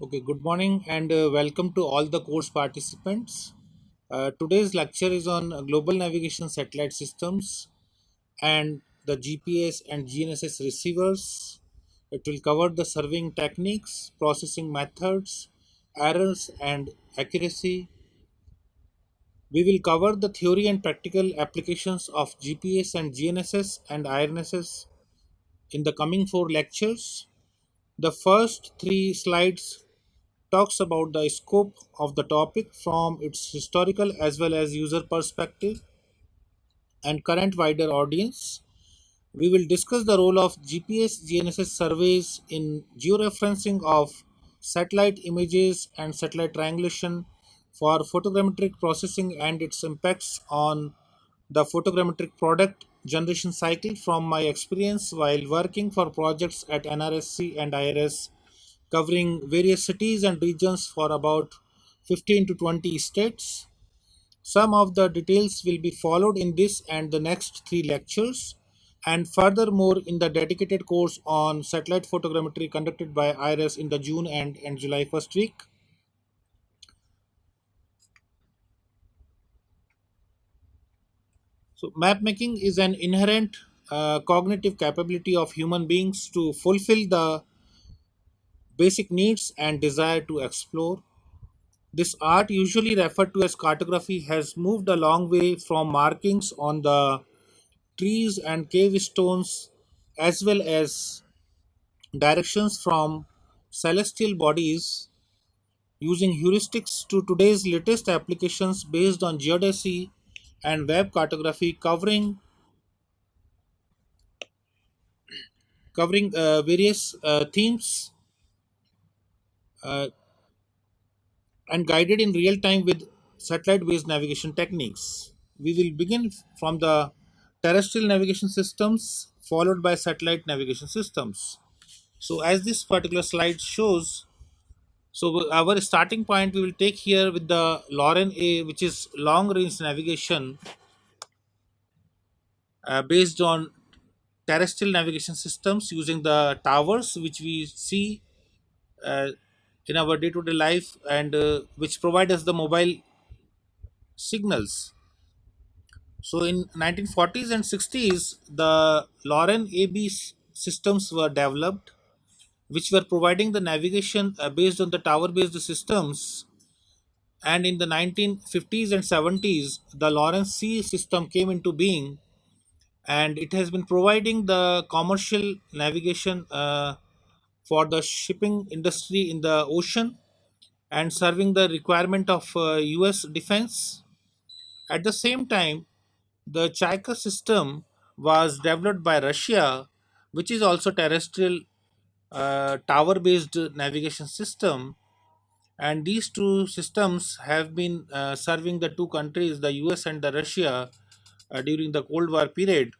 Okay, good morning and welcome to all the course participants. Today's lecture is on global navigation satellite systems and the GPS and GNSS receivers. It will cover the surveying techniques, processing methods, errors, and accuracy. We will cover the theory and practical applications of GPS and GNSS and IRNSS in the coming four lectures. The first three slides talks about the scope of the topic from its historical as well as user perspective and current wider audience. We will discuss the role of GPS GNSS surveys in georeferencing of satellite images and satellite triangulation for photogrammetric processing and its impacts on the photogrammetric product generation cycle from my experience while working for projects at NRSC and IRS covering various cities and regions for about 15 to 20 states. Some of the details will be followed in this and the next three lectures, and furthermore in the dedicated course on satellite photogrammetry conducted by IRIS in the June and July first week. So, map making is an inherent cognitive capability of human beings to fulfill the basic needs and desire to explore. This art, usually referred to as cartography, has moved a long way from markings on the trees and cave stones as well as directions from celestial bodies using heuristics to today's latest applications based on geodesy and web cartography covering various themes uh, and guided in real time with satellite based navigation techniques. We will begin from the terrestrial navigation systems followed by satellite navigation systems. So, as this particular slide shows, so our starting point we will take here with the LORAN A, which is long range navigation based on terrestrial navigation systems using the towers which we see uh, in our day to day life and which provide us the mobile signals. So in 1940s and 60s, the LORAN AB systems were developed, which were providing the navigation based on the tower-based systems. And in the 1950s and 70s, the Lawrence C system came into being, and it has been providing the commercial navigation for the shipping industry in the ocean and serving the requirement of US defense. At the same time, the Chaika system was developed by Russia, which is also terrestrial tower-based navigation system, and these two systems have been serving the two countries, the US and the Russia, during the Cold War period.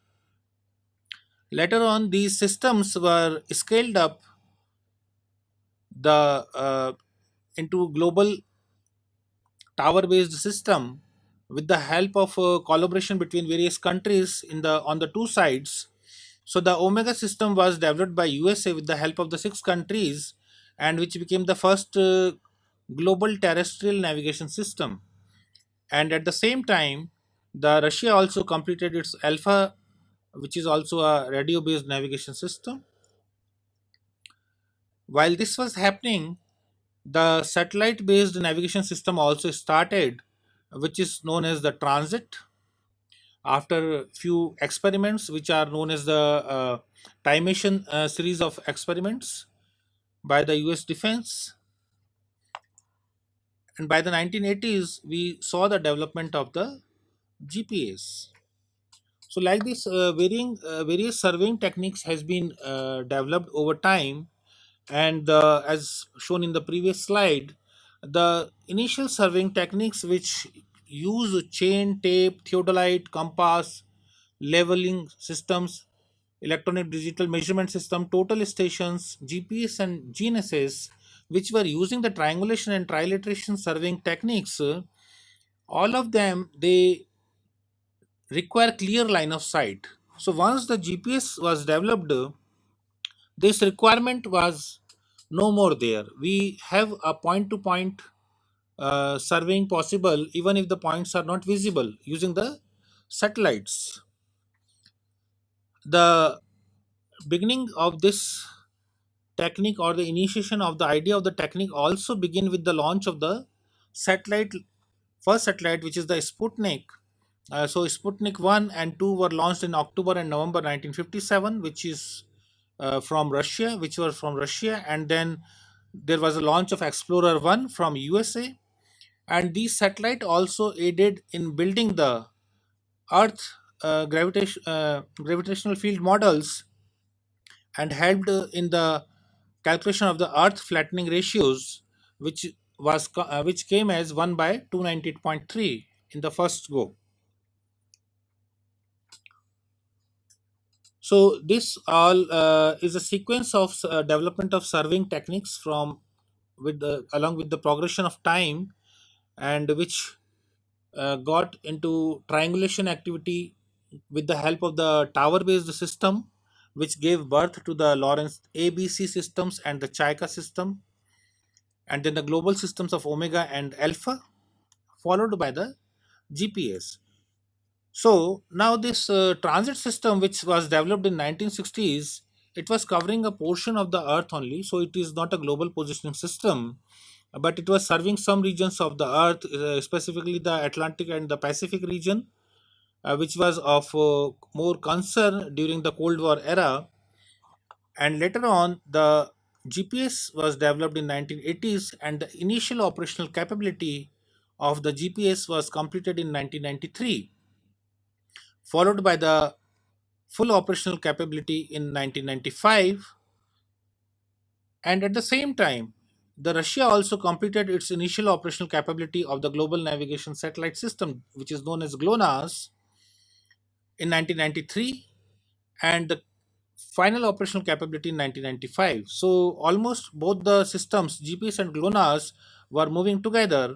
Later on, these systems were scaled up the into global tower-based system with the help of collaboration between various countries in the on the two sides. So the Omega system was developed by USA with the help of the six countries, and which became the first global terrestrial navigation system. And at the same time, the Russia also completed its Alpha, which is also a radio-based navigation system. While this was happening, the satellite-based navigation system also started, which is known as the transit. After few experiments, which are known as the Timation series of experiments by the U.S. Defense, and by the 1980s, we saw the development of the GPS. So, like this, various surveying techniques has been developed over time, and as shown in the previous slide, the initial surveying techniques which use chain, tape, theodolite, compass, leveling systems, electronic digital measurement system, total stations, GPS, and GNSS, which were using the triangulation and trilateration surveying techniques, all of them they require clear line of sight. So once the GPS was developed, this requirement was no more there. We have a point to point surveying possible even if the points are not visible using the satellites. The beginning of this technique, or the initiation of the idea of the technique, also begin with the launch of the satellite, first satellite, which is the Sputnik. So Sputnik 1 and 2 were launched in October and November 1957, which is from Russia, which were from Russia. And then there was a launch of Explorer 1 from USA. And these satellite also aided in building the Earth gravitational field models, and helped in the calculation of the Earth flattening ratios, which which came as 1 by 298.3 in the first go. So this all is a sequence of development of surveying techniques from with the along with the progression of time, and which got into triangulation activity with the help of the tower based system, which gave birth to the Lorentz ABC systems and the Chaika system, and then the global systems of Omega and Alpha, followed by the GPS. So now this transit system, which was developed in 1960s, it was covering a portion of the Earth only. So it is not a global positioning system, but it was serving some regions of the Earth, specifically the Atlantic and the Pacific region, which was of more concern during the Cold War era. And later on, the GPS was developed in 1980s, and the initial operational capability of the GPS was completed in 1993, followed by the full operational capability in 1995. And at the same time, the Russia also completed its initial operational capability of the global navigation satellite system, which is known as GLONASS, in 1993, and the final operational capability in 1995. So almost both the systems, GPS and GLONASS, were moving together.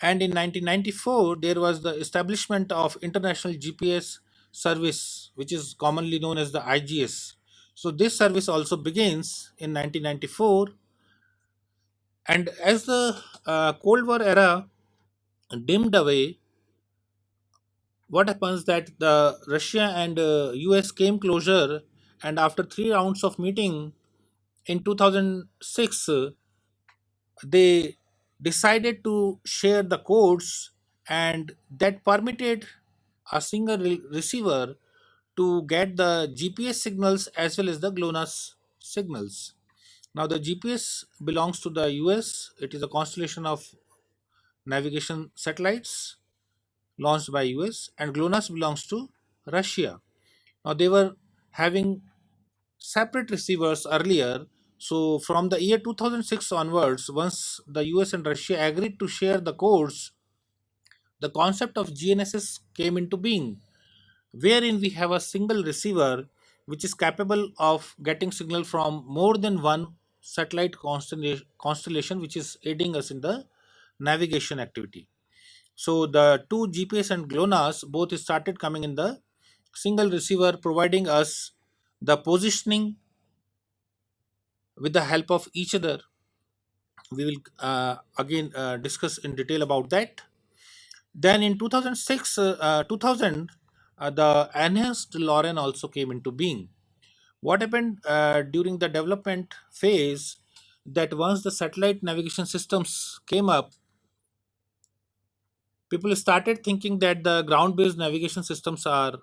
And in 1994, there was the establishment of International GPS Service, which is commonly known as the IGS. So this service also begins in 1994. And as the Cold War era dimmed away, what happens that the Russia and US came closer, and after three rounds of meeting in 2006, they decided to share the codes, and that permitted a single receiver to get the GPS signals as well as the GLONASS signals. Now the GPS belongs to the US. It is a constellation of navigation satellites launched by US, and GLONASS belongs to Russia. Now they were having separate receivers earlier. So from the year 2006 onwards, once the US and Russia agreed to share the codes, the concept of GNSS came into being, wherein we have a single receiver which is capable of getting signal from more than one satellite constellation, which is aiding us in the navigation activity. So the two GPS and GLONASS both started coming in the single receiver, providing us the positioning with the help of each other. We will again discuss in detail about that. Then in 2000, the enhanced LORAN also came into being. What happened during the development phase, that once the satellite navigation systems came up, people started thinking that the ground based navigation systems are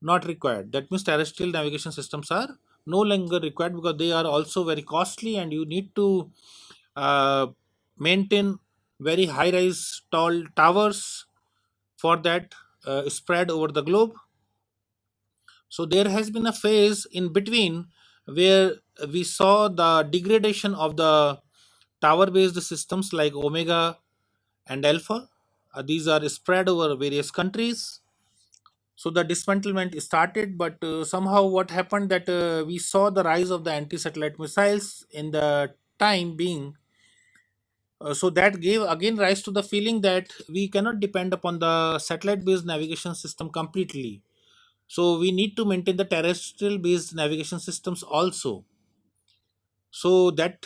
not required. That means terrestrial navigation systems are no longer required because they are also very costly, and you need to uh, maintain very high rise tall towers for that, spread over the globe. So there has been a phase in between where we saw the degradation of the tower based systems like Omega and Alpha. These are spread over various countries. So the dismantlement started, but somehow what happened that we saw the rise of the anti satellite missiles in the time being. So that gave again rise to the feeling that we cannot depend upon the satellite based navigation system completely. So we need to maintain the terrestrial based navigation systems also. So that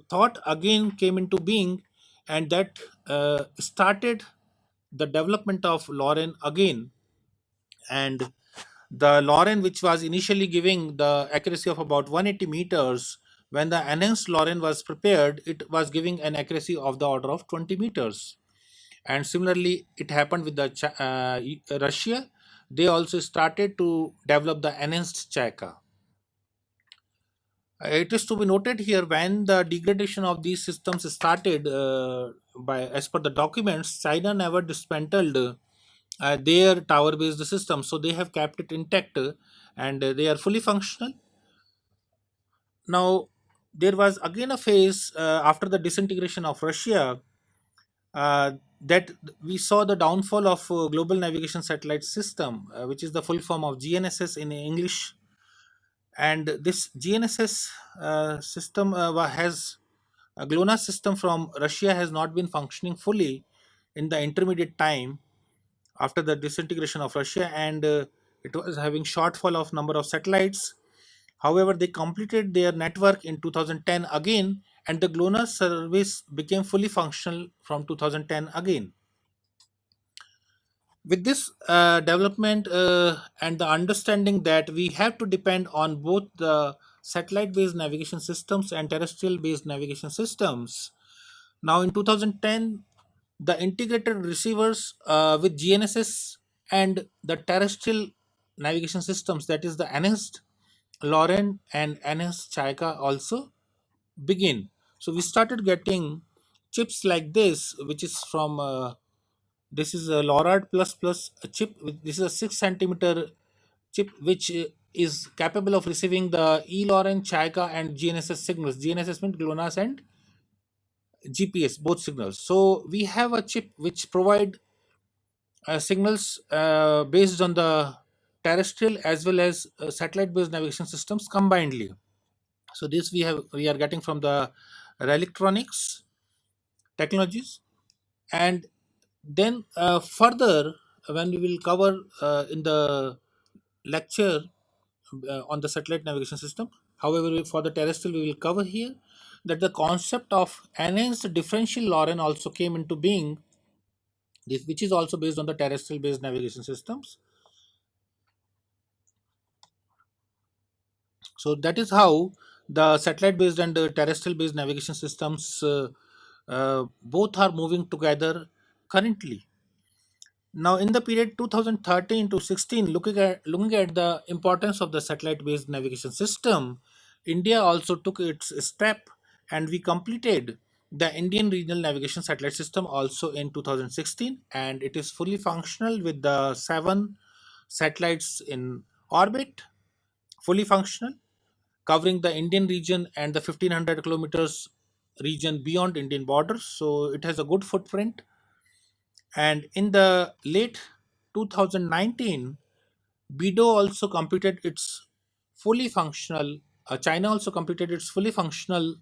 thought again came into being, and that started the development of LORAN again. And the LORAN, which was initially giving the accuracy of about 180 meters, when the enhanced LORAN was prepared, it was giving an accuracy of the order of 20 meters. And similarly, it happened with the Russia. They also started to develop the enhanced Chaka. It is to be noted here, when the degradation of these systems started, by as per the documents, China never dismantled their tower-based system, so they have kept it intact, and they are fully functional. Now, there was again a phase after the disintegration of Russia, uh, that we saw the downfall of global navigation satellite system, which is the full form of GNSS in English. And this GNSS system has a GLONASS system from Russia has not been functioning fully in the intermediate time after the disintegration of Russia, and it was having shortfall of number of satellites. However, they completed their network in 2010 again, and the GLONASS service became fully functional from 2010 again. With this development and the understanding that we have to depend on both the satellite based navigation systems and terrestrial based navigation systems, now in 2010 the integrated receivers with GNSS and the terrestrial navigation systems, that is the enhanced LORAN and enhanced Chika, also begin. So we started getting chips like this, which is from this is a LoRaWAN plus plus a chip. This is a 6 centimeter chip, which is capable of receiving the eLORAN, Chika, and GNSS signals. GNSS means GLONASS and GPS, both signals. So we have a chip which provide signals based on the terrestrial as well as satellite-based navigation systems combinedly. So this we are getting from the electronics technologies. And then further, when we will cover in the lecture on the satellite navigation system, however, for the terrestrial we will cover here that the concept of enhanced differential LORAN also came into being, which is also based on the terrestrial based navigation systems. So that is how the satellite based and the terrestrial based navigation systems both are moving together currently. Now, in the period 2013 to 16, looking at the importance of the satellite-based navigation system, India also took its step, and we completed the Indian Regional Navigation Satellite System also in 2016, and it is fully functional with the 7 satellites in orbit, fully functional, covering the Indian region and the 1500 kilometers region beyond Indian borders. So it has a good footprint. And in the late 2019, BIDO also completed its fully functional, China also completed its fully functional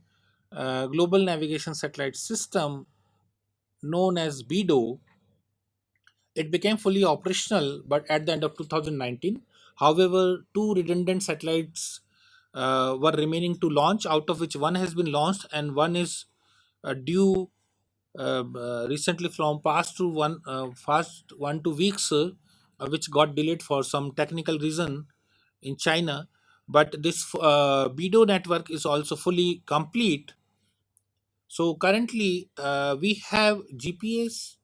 global navigation satellite system known as BIDO. It became fully operational, but at the end of 2019. However, two redundant satellites were remaining to launch, out of which one has been launched and one is due recently from past 1 2 weeks, which got delayed for some technical reason in China. But this BIDO network is also fully complete. So currently we have GPS,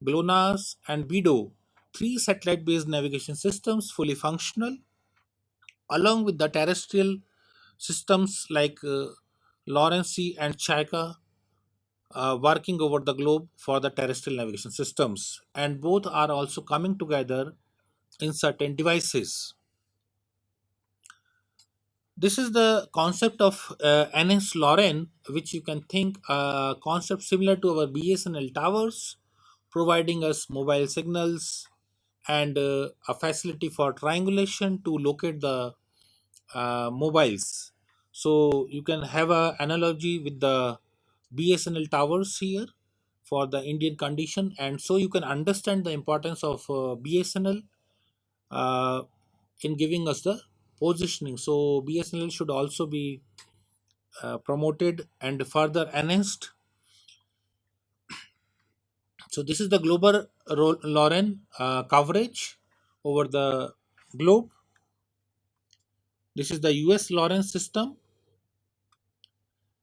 GLONASS, and BIDO, three satellite-based navigation systems fully functional, along with the terrestrial systems like Lawrence and Chika working over the globe for the terrestrial navigation systems, and both are also coming together in certain devices. This is the concept of NS Lauren, which you can think a concept similar to our BSNL towers, providing us mobile signals and a facility for triangulation to locate the mobiles. So you can have a analogy with the BSNL towers here for the Indian condition, and so you can understand the importance of BSNL uh, in giving us the positioning. So BSNL should also be promoted and further enhanced. So this is the global LORAN coverage over the globe. This is the US LORAN system,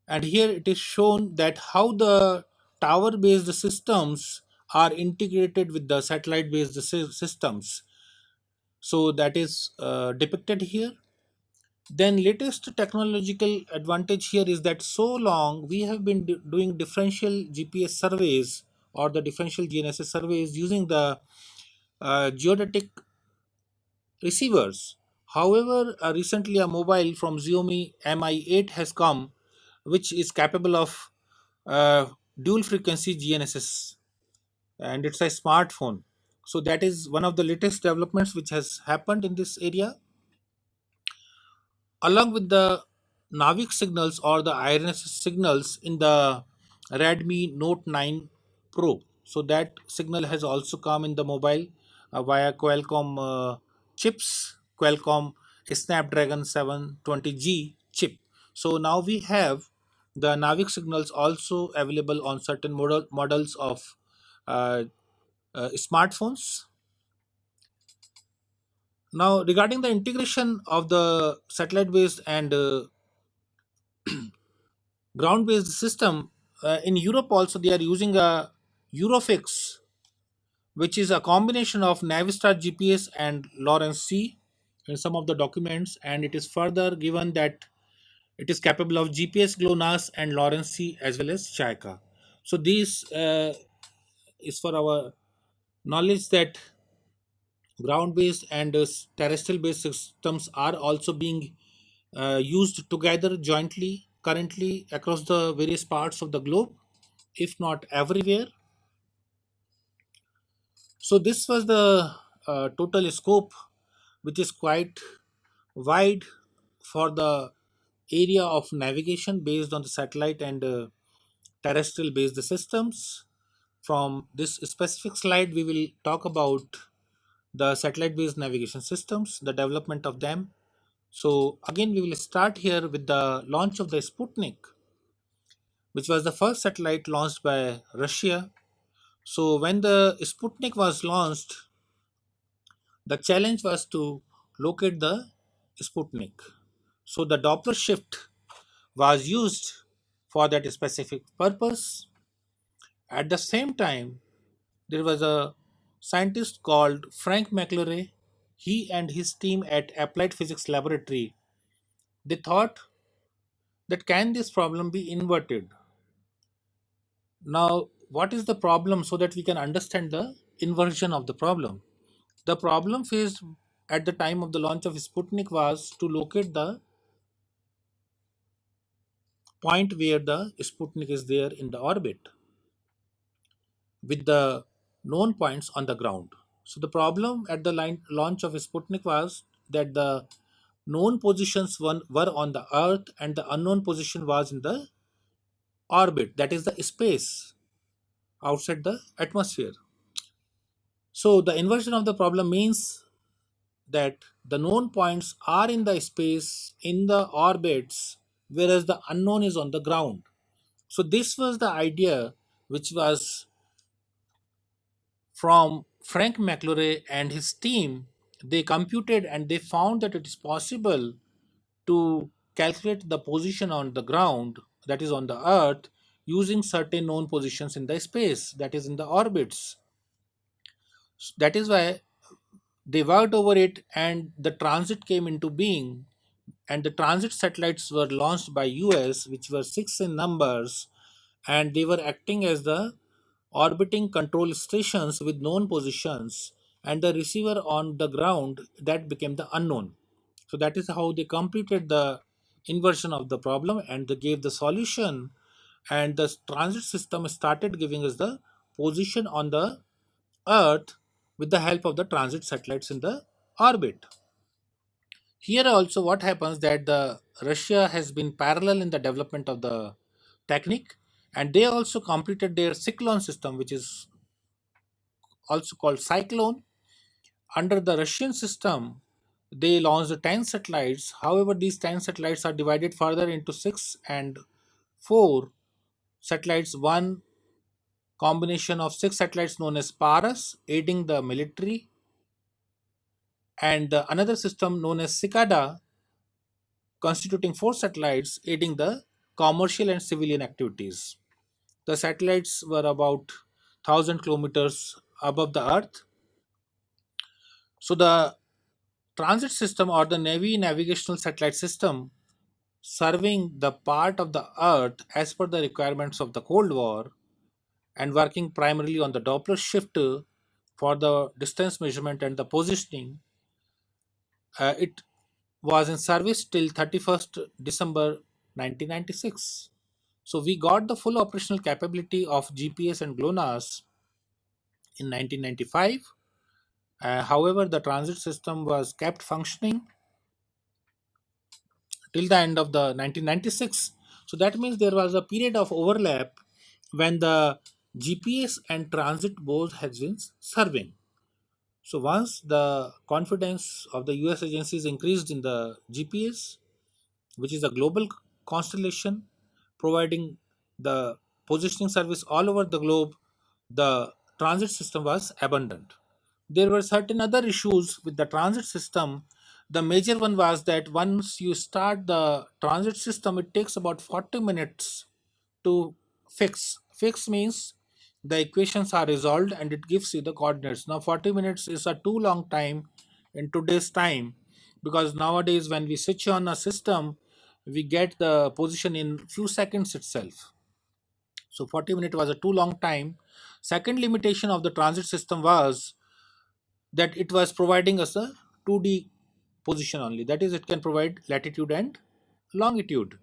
and here it is shown that how the tower based systems are integrated with the satellite based systems. So that is depicted here. Then latest technological advantage here is that so long we have been doing differential GPS surveys or the differential GNSS surveys using the geodetic receivers. However, recently a mobile from Xiaomi Mi 8 has come, which is capable of dual frequency GNSS, and it's a smartphone. So that is one of the latest developments which has happened in this area, along with the Navik signals or the IRNS signals in the Redmi Note 9 Pro. So that signal has also come in the mobile via Qualcomm chips, Qualcomm Snapdragon 720G chip. So now we have the Navik signals also available on certain models of uh, smartphones. Now, regarding the integration of the satellite based and ground based system, in Europe also they are using a Eurofix, which is a combination of Navistar GPS and Lawrence C in some of the documents, and it is further given that it is capable of GPS, GLONASS, and Lawrence C as well as Chika. So these is for our knowledge that ground based and terrestrial based systems are also being used together jointly currently across the various parts of the globe, if not everywhere. So this was the total scope, which is quite wide for the area of navigation based on the satellite and terrestrial based systems. From this specific slide, we will talk about the satellite based navigation systems, the development of them. So again, we will start here with the launch of the Sputnik, which was the first satellite launched by Russia. So when the Sputnik was launched, the challenge was to locate the Sputnik. So the Doppler shift was used for that specific purpose. At the same time, there was a scientist called Frank McClure. He and his team at Applied Physics Laboratory, they thought that can this problem be inverted? Now, what is the problem so that we can understand the inversion of the problem? The problem faced at the time of the launch of Sputnik was to locate the point where the Sputnik is there in the orbit with the known points on the ground. So the problem at the launch of Sputnik was that the known positions were on the Earth and the unknown position was in the orbit, that is the space outside the atmosphere. So the inversion of the problem means that the known points are in the space in the orbits, whereas the unknown is on the ground. So this was the idea which was from Frank McClure and his team. They computed and they found that it is possible to calculate the position on the ground, that is on the earth, using certain known positions in the space, that is in the orbits. That is why they worked over it and the transit came into being, and the transit satellites were launched by US, which were 6 in numbers, and they were acting as the orbiting control stations with known positions, and the receiver on the ground that became the unknown. So that is how they completed the inversion of the problem and they gave the solution, and the transit system started giving us the position on the earth with the help of the transit satellites in the orbit. Here also what happens that the Russia has been parallel in the development of the technique, and they also completed their cyclone system, which is also called cyclone. Under the Russian system, They launched 10 satellites. However, these 10 satellites are divided further into 6 and 4 satellites. One combination of 6 satellites known as Paras, aiding the military, and another system known as Cicada, constituting 4 satellites, aiding the commercial and civilian activities. The satellites were about 1,000 kilometers above the Earth. So, the transit system or the Navy navigational satellite system serving the part of the Earth as per the requirements of the Cold War and working primarily on the Doppler shift for the distance measurement and the positioning. It was in service till 31st December 1996. So we got the full operational capability of GPS and GLONASS in 1995. However, the transit system was kept functioning till the end of the 1996. So that means there was a period of overlap when the GPS and transit both has been serving. So once the confidence of the US agencies increased in the GPS, which is a global constellation providing the positioning service all over the globe, the transit system was abandoned. There were certain other issues with the transit system. The major one was that once you start the transit system, it takes about 40 minutes to fix. Fix means the equations are resolved and it gives you the coordinates. Now, 40 minutes is a too long time in today's time, because nowadays when we switch on a system, we get the position in few seconds itself. So 40 minutes was a too long time. Second limitation of the transit system was that it was providing us a 2D position only. That is, it can provide latitude and longitude.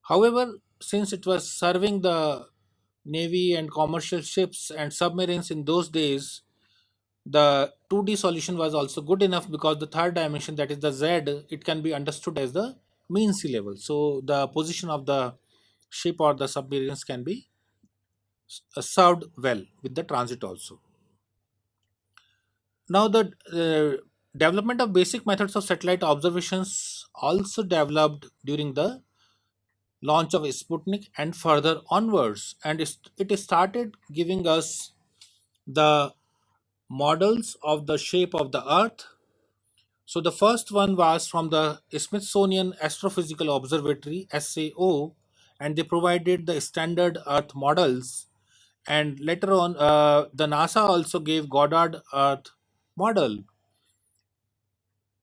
However, since it was serving the navy and commercial ships and submarines in those days, the 2D solution was also good enough, because the third dimension, that is the Z, it can be understood as the mean sea level. So the position of the ship or the submarines can be served well with the transit also. Now, the development of basic methods of satellite observations also developed during the launch of Sputnik and further onwards, and it started giving us the models of the shape of the Earth. So, the first one was from the Smithsonian Astrophysical Observatory (SAO), and they provided the standard Earth models. And later on, the NASA also gave Goddard Earth model,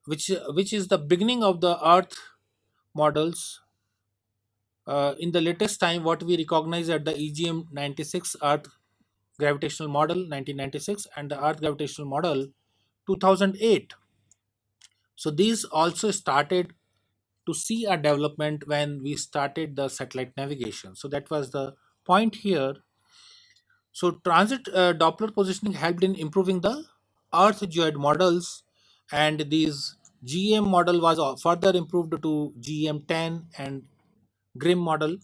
which is the beginning of the Earth models. In the latest time, what we recognize at the EGM 96 Earth gravitational model 1996 and the Earth gravitational model 2008. So these also started to see a development when we started the satellite navigation. So that was the point here. So transit Doppler positioning helped in improving the Earth geoid models, and these GM model was further improved to GM10 and GRIM model.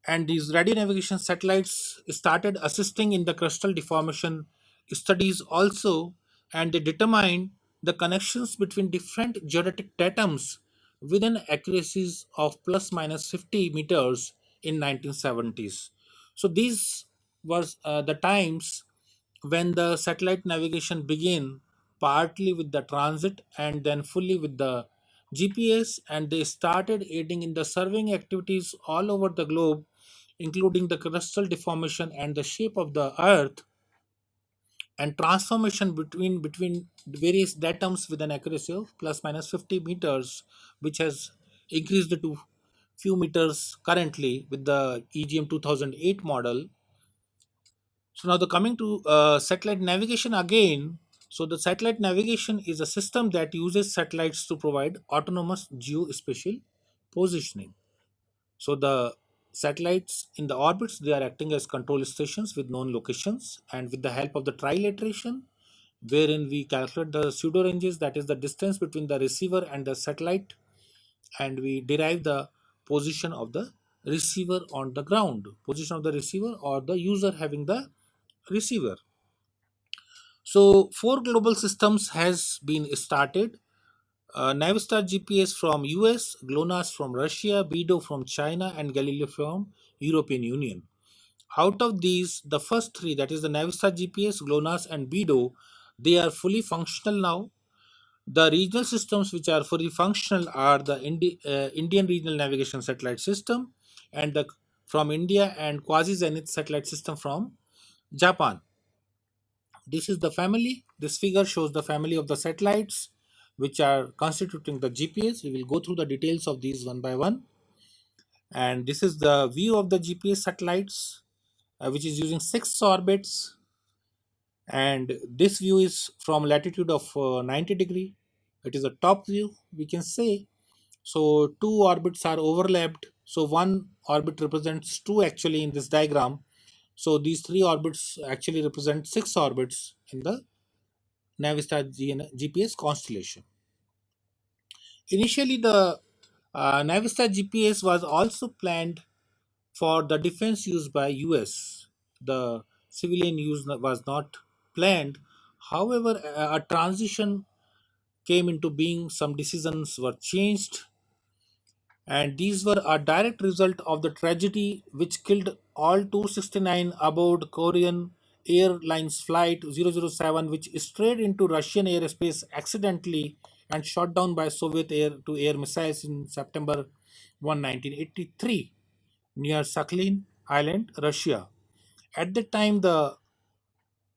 And these radio navigation satellites started assisting in the crustal deformation studies also, and they determined the connections between different geodetic datums within accuracies of plus minus 50 meters in 1970s. So these was the times when the satellite navigation began, partly with the transit and then fully with the GPS, and they started aiding in the surveying activities all over the globe, including the crustal deformation and the shape of the Earth, and transformation between various datums with an accuracy of plus minus 50 meters, which has increased to few meters currently with the EGM 2008 model. So now the coming to satellite navigation again. So the satellite navigation is a system that uses satellites to provide autonomous geospatial positioning. So the satellites in the orbits, they are acting as control stations with known locations, and with the help of the trilateration, wherein we calculate the pseudo ranges, that is the distance between the receiver and the satellite, and we derive the position of the receiver on the ground, position of the receiver or the user having the receiver. So four global systems has been started. Navistar GPS from US, GLONASS from Russia, BEDO from China, and Galileo from European Union. Out of these, the first three, that is the Navistar GPS, GLONASS, and BEDO, they are fully functional now. The regional systems which are fully functional are the Indian Regional Navigation Satellite System and the from India and Quasi Zenith Satellite System from Japan. This is the family. This figure shows the family of the satellites which are constituting the GPS. We will go through the details of these one by one. And this is the view of the GPS satellites, which is using six orbits. And this view is from latitude of 90 degree. It is a top view, we can say. So two orbits are overlapped. So one orbit represents two actually in this diagram. So these three orbits actually represent six orbits in the Navistar GPS constellation. Initially, the Navistar GPS was also planned for the defense use by US. The civilian use was not planned. However, a transition came into being, some decisions were changed, and these were a direct result of the tragedy which killed all 269 aboard Korean Airlines Flight 007, which strayed into Russian airspace accidentally and shot down by Soviet air to air missiles in September 1, 1983, near Sakhalin Island, Russia. At that time, the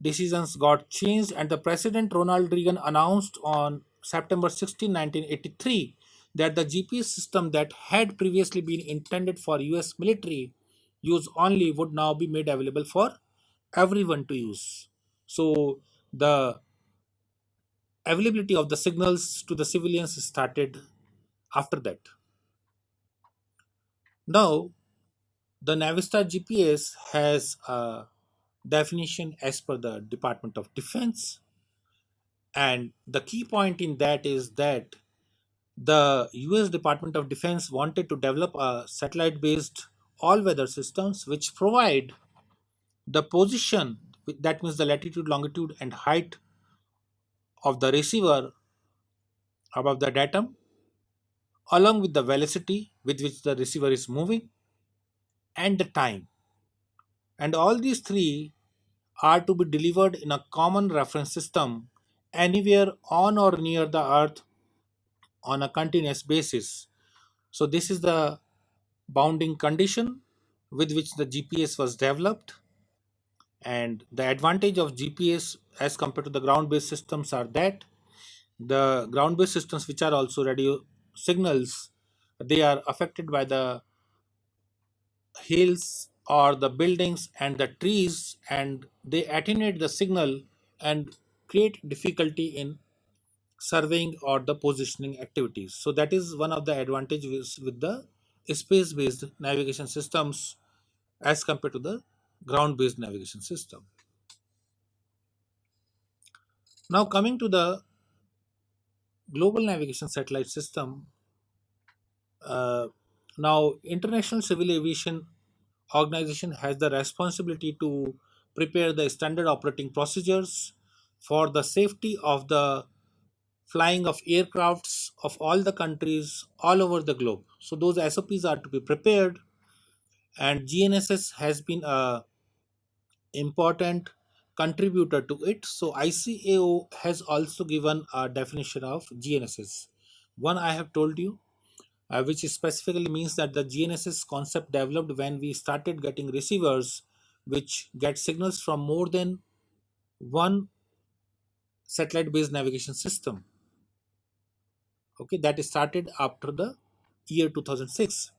decisions got changed, and the President Ronald Reagan announced on September 16, 1983, that the GPS system that had previously been intended for US military use only would now be made available for everyone to use. So the availability of the signals to the civilians started after that. Now, the Navistar GPS has a definition as per the Department of Defense, and the key point in that is that the US Department of Defense wanted to develop a satellite based all weather systems which provide the position, that means the latitude, longitude, and height of the receiver above the datum, along with the velocity with which the receiver is moving and the time. And all these three are to be delivered in a common reference system anywhere on or near the earth on a continuous basis. So this is the bounding condition with which the GPS was developed. And the advantage of GPS as compared to the ground based systems are that the ground based systems, which are also radio signals, they are affected by the hills or the buildings and the trees, and they attenuate the signal and create difficulty in surveying or the positioning activities. So that is one of the advantages with the space based navigation systems as compared to the ground based navigation system. Now, coming to the global navigation satellite system, uh, now International Civil Aviation Organization has the responsibility to prepare the standard operating procedures for the safety of the flying of aircrafts of all the countries all over the globe. So those SOPs are to be prepared, and GNSS has been a important contributor to it. So ICAO has also given a definition of GNSS. One I have told you, which specifically means that the GNSS concept developed when we started getting receivers which get signals from more than one satellite based navigation system. Okay, that started after the year 2006.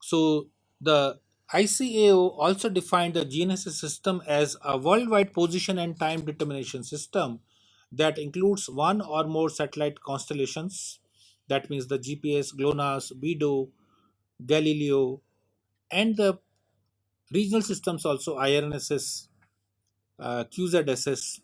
So the ICAO also defined the GNSS system as a worldwide position and time determination system that includes one or more satellite constellations. That means the GPS, GLONASS, BEDO, Galileo, and the regional systems also IRNSS, QZSS,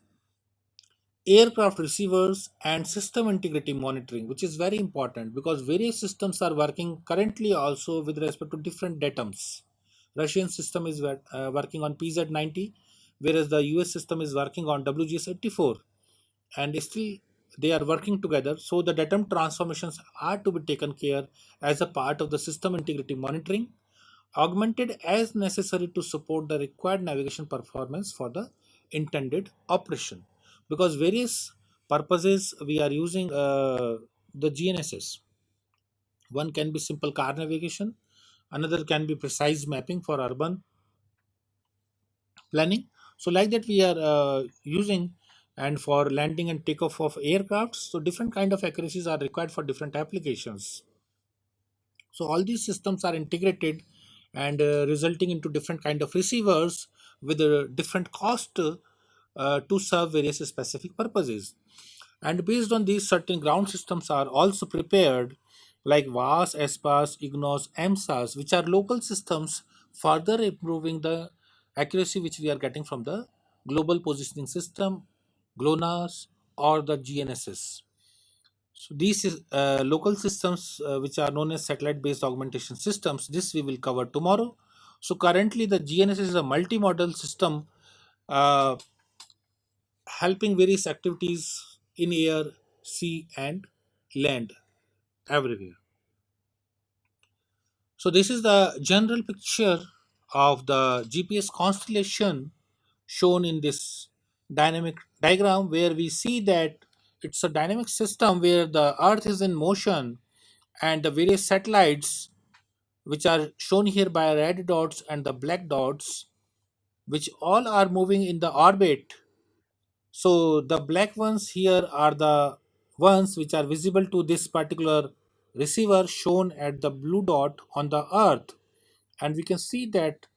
aircraft receivers, and system integrity monitoring, which is very important because various systems are working currently also with respect to different datums. Russian system is working on PZ90, whereas the US system is working on WGS 84, and still they are working together. So the datum transformations are to be taken care as a part of the system integrity monitoring, augmented as necessary to support the required navigation performance for the intended operation. Because various purposes we are using the GNSS. One can be simple car navigation, another can be precise mapping for urban planning. So like that we are using, and for landing and takeoff of aircrafts. So different kind of accuracies are required for different applications. So all these systems are integrated and resulting into different kind of receivers with a different cost to serve various specific purposes. And based on these, certain ground systems are also prepared, like VAS, ESPAS, IGNOS, EMSAS, which are local systems, further improving the accuracy which we are getting from the global positioning system, GLONASS, or the GNSS. So these is local systems which are known as satellite based augmentation systems. This we will cover tomorrow. So currently the GNSS is a multi-model system uh, helping various activities in air, sea, and land everywhere. So this is the general picture of the GPS constellation shown in this dynamic diagram, where we see that it's a dynamic system where the earth is in motion, and the various satellites which are shown here by red dots and the black dots, which all are moving in the orbit. So the black ones here are the ones which are visible to this particular receiver shown at the blue dot on the earth. And we can see that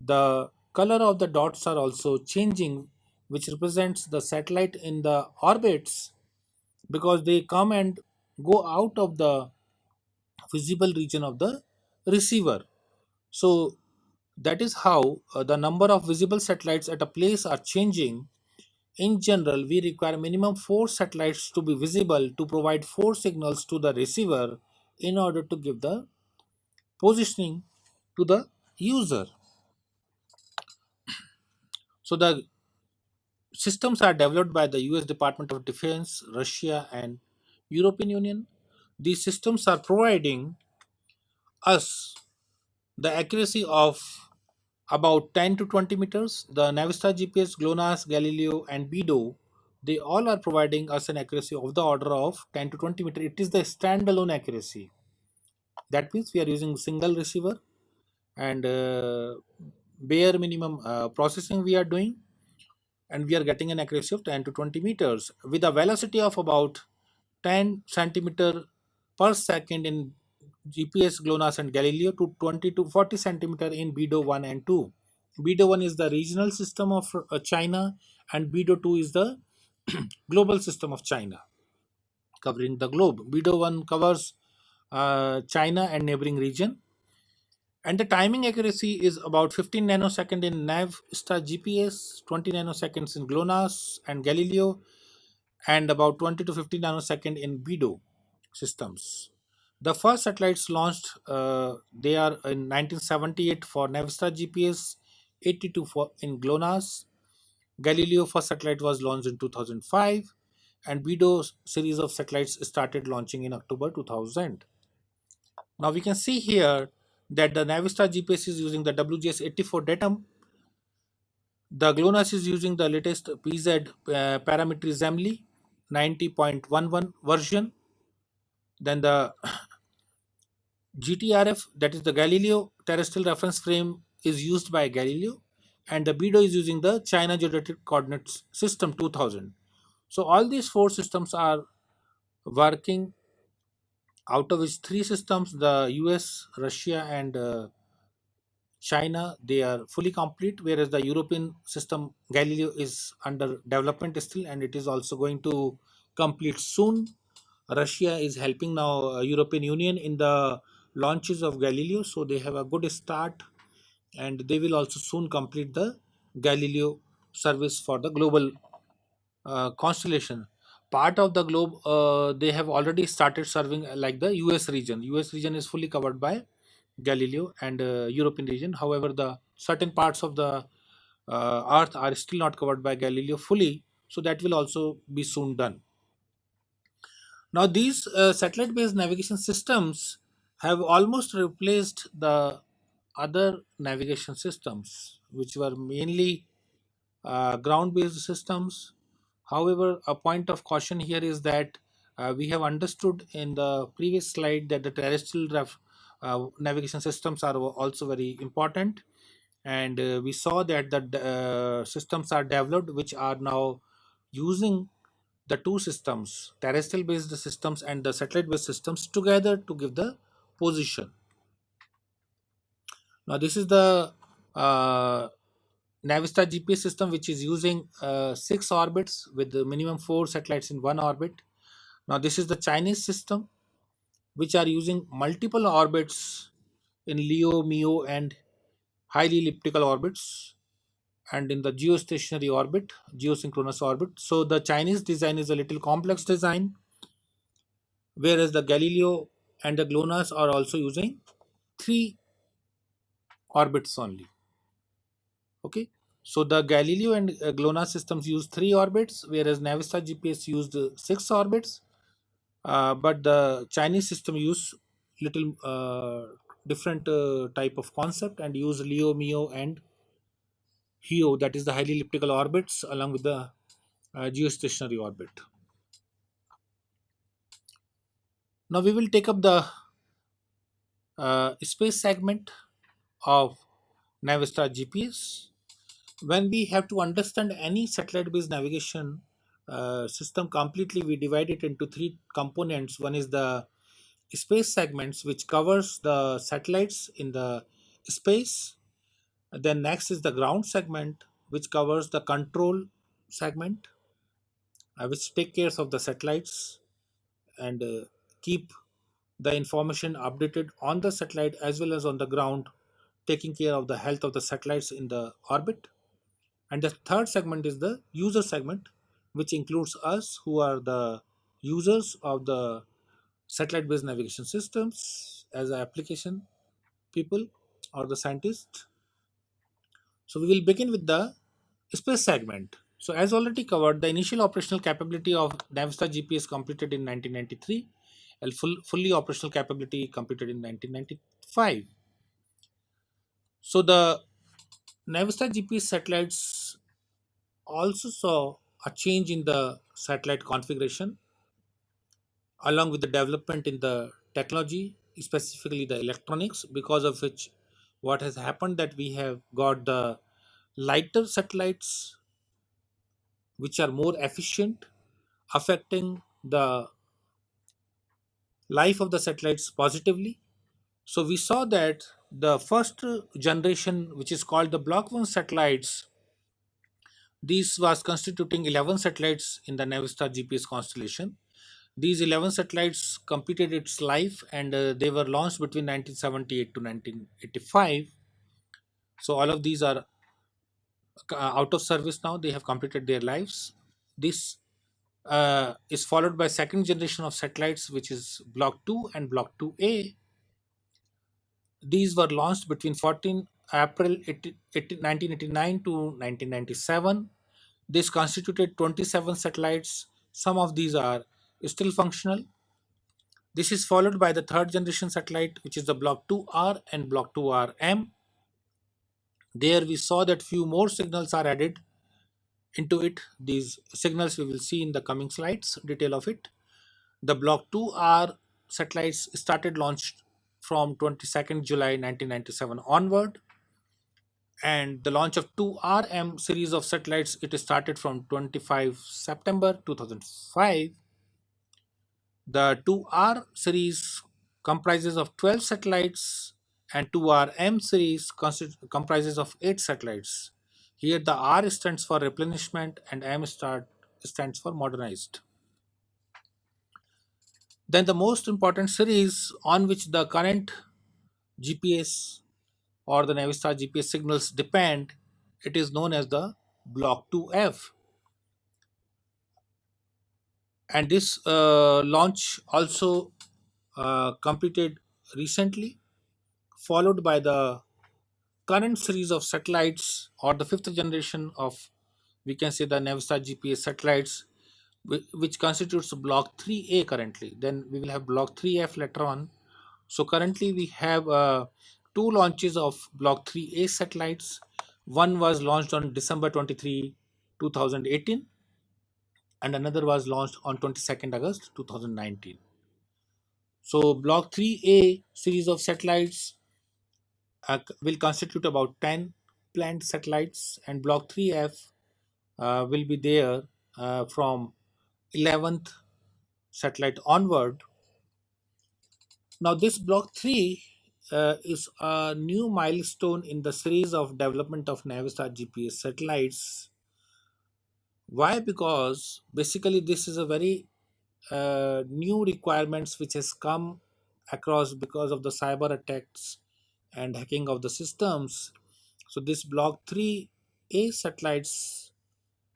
the color of the dots are also changing, which represents the satellite in the orbits, because they come and go out of the visible region of the receiver. So that is how the number of visible satellites at a place are changing. In general, we require minimum 4 satellites to be visible to provide 4 signals to the receiver in order to give the positioning to the user. So the systems are developed by the US Department of Defense, Russia, and European Union. These systems are providing us the accuracy of about 10 to 20 meters. The Navistar GPS, GLONASS, Galileo, and BEDO, they all are providing us an accuracy of the order of 10 to 20 meter. It is the standalone accuracy. That means we are using single receiver, and bare minimum processing we are doing, and we are getting an accuracy of 10 to 20 meters with a velocity of about 10 centimeter per second in GPS, GLONASS, and Galileo, to 20 to 40 centimeter in BEDO 1 and 2. BEDO 1 is the regional system of China, and BEDO 2 is the global system of China, covering the globe. BEDO 1 covers China and neighboring region, and the timing accuracy is about 15 nanosecond in Navstar GPS, 20 nanoseconds in GLONASS and Galileo, and about 20 to 50 nanosecond in BEDO systems. The first satellites launched, they are in 1978 for Navstar GPS, 82 for in GLONASS. Galileo first satellite was launched in 2005, and BEDO series of satellites started launching in October 2000. Now we can see here that the Navistar GPS is using the WGS 84 datum. The GLONASS is using the latest PZ parametry ZAMLI 90.11 version. Then the GTRF, that is the Galileo terrestrial reference frame, is used by Galileo, and the BEDO is using the China Geodetic Coordinates System 2000. So all these 4 systems are working, out of which 3 systems, the US, Russia, and China, they are fully complete, whereas the European system Galileo is under development still, and it is also going to complete soon. Russia is helping now European Union in the launches of Galileo, so they have a good start, and they will also soon complete the Galileo service for the global constellation. Part of the globe, they have already started serving, like the US region. US region is fully covered by Galileo, and European region. However, the certain parts of the Earth are still not covered by Galileo fully, so that will also be soon done. Now, these satellite based navigation systems have almost replaced the other navigation systems, which were mainly ground based systems. However, a point of caution here is that we have understood in the previous slide that the terrestrial navigation systems are also very important, and we saw that the systems are developed which are now using the two systems, terrestrial based systems and the satellite based systems, together to give the position. Now this is the Navistar GPS system, which is using 6 orbits with the minimum 4 satellites in one orbit. Now this is the Chinese system, which are using multiple orbits in LEO, MEO, and highly elliptical orbits, and in the geostationary orbit, geosynchronous orbit. So the Chinese design is a little complex design, whereas the Galileo and the GLONASS are also using 3 orbits only. Okay, so the Galileo and GLONASS systems use 3 orbits, whereas Navistar GPS used 6 orbits. But the Chinese system use little different type of concept and use LEO, MEO, and HEO, that is the highly elliptical orbits, along with the geostationary orbit. Now we will take up the space segment of Navistar GPS. When we have to understand any satellite based navigation system completely, we divide it into 3 components. One is the space segments, which covers the satellites in the space. Then next is the ground segment, which covers the control segment, which take care of the satellites and keep the information updated on the satellite as well as on the ground, taking care of the health of the satellites in the orbit. And the third segment is the user segment, which includes us who are the users of the satellite based navigation systems as a application people or the scientists. So we will begin with the space segment. So as already covered, the initial operational capability of Navistar GPS completed in 1993 and fully operational capability completed in 1995. So the Navistar GPS satellites also saw a change in the satellite configuration along with the development in the technology, specifically the electronics, because of which what has happened that we have got the lighter satellites which are more efficient, affecting the life of the satellites positively. So we saw that the first generation, which is called the Block 1 satellites, these was constituting 11 satellites in the Navistar GPS constellation. These 11 satellites completed its life, and they were launched between 1978 to 1985. So all of these are out of service now. They have completed their lives. This is followed by second generation of satellites, which is Block 2 and Block 2A. These were launched between 14 April 1989 to 1997. This constituted 27 satellites. Some of these are still functional. This is followed by the third generation satellite, which is the Block 2R and Block 2RM. There we saw that few more signals are added into it. These signals we will see in the coming slides, detail of it. The Block 2R satellites started launched from 22nd July 1997 onward, and the launch of 2RM series of satellites, it started from 25 September 2005. The 2R series comprises of 12 satellites and 2RM series comprises of 8 satellites. Here the R stands for replenishment and stands for modernized. Then the most important series on which the current GPS or the Navistar GPS signals depend, it is known as the Block 2F. And this launch also completed recently, followed by the current series of satellites, or the fifth generation of, we can say, the Navstar GPS satellites, which constitutes block 3A currently. Then we will have block 3F later on. So currently we have two launches of block 3A satellites. One was launched on December 23, 2018, and another was launched on 22nd August 2019. So block 3A series of satellites will constitute about 10 planned satellites, and block 3F will be there from 11th satellite onward. Now, this block 3 is a new milestone in the series of development of Navistar GPS satellites. Why? Because basically this is a very new requirements which has come across because of the cyber attacks and hacking of the systems. So this block 3A satellites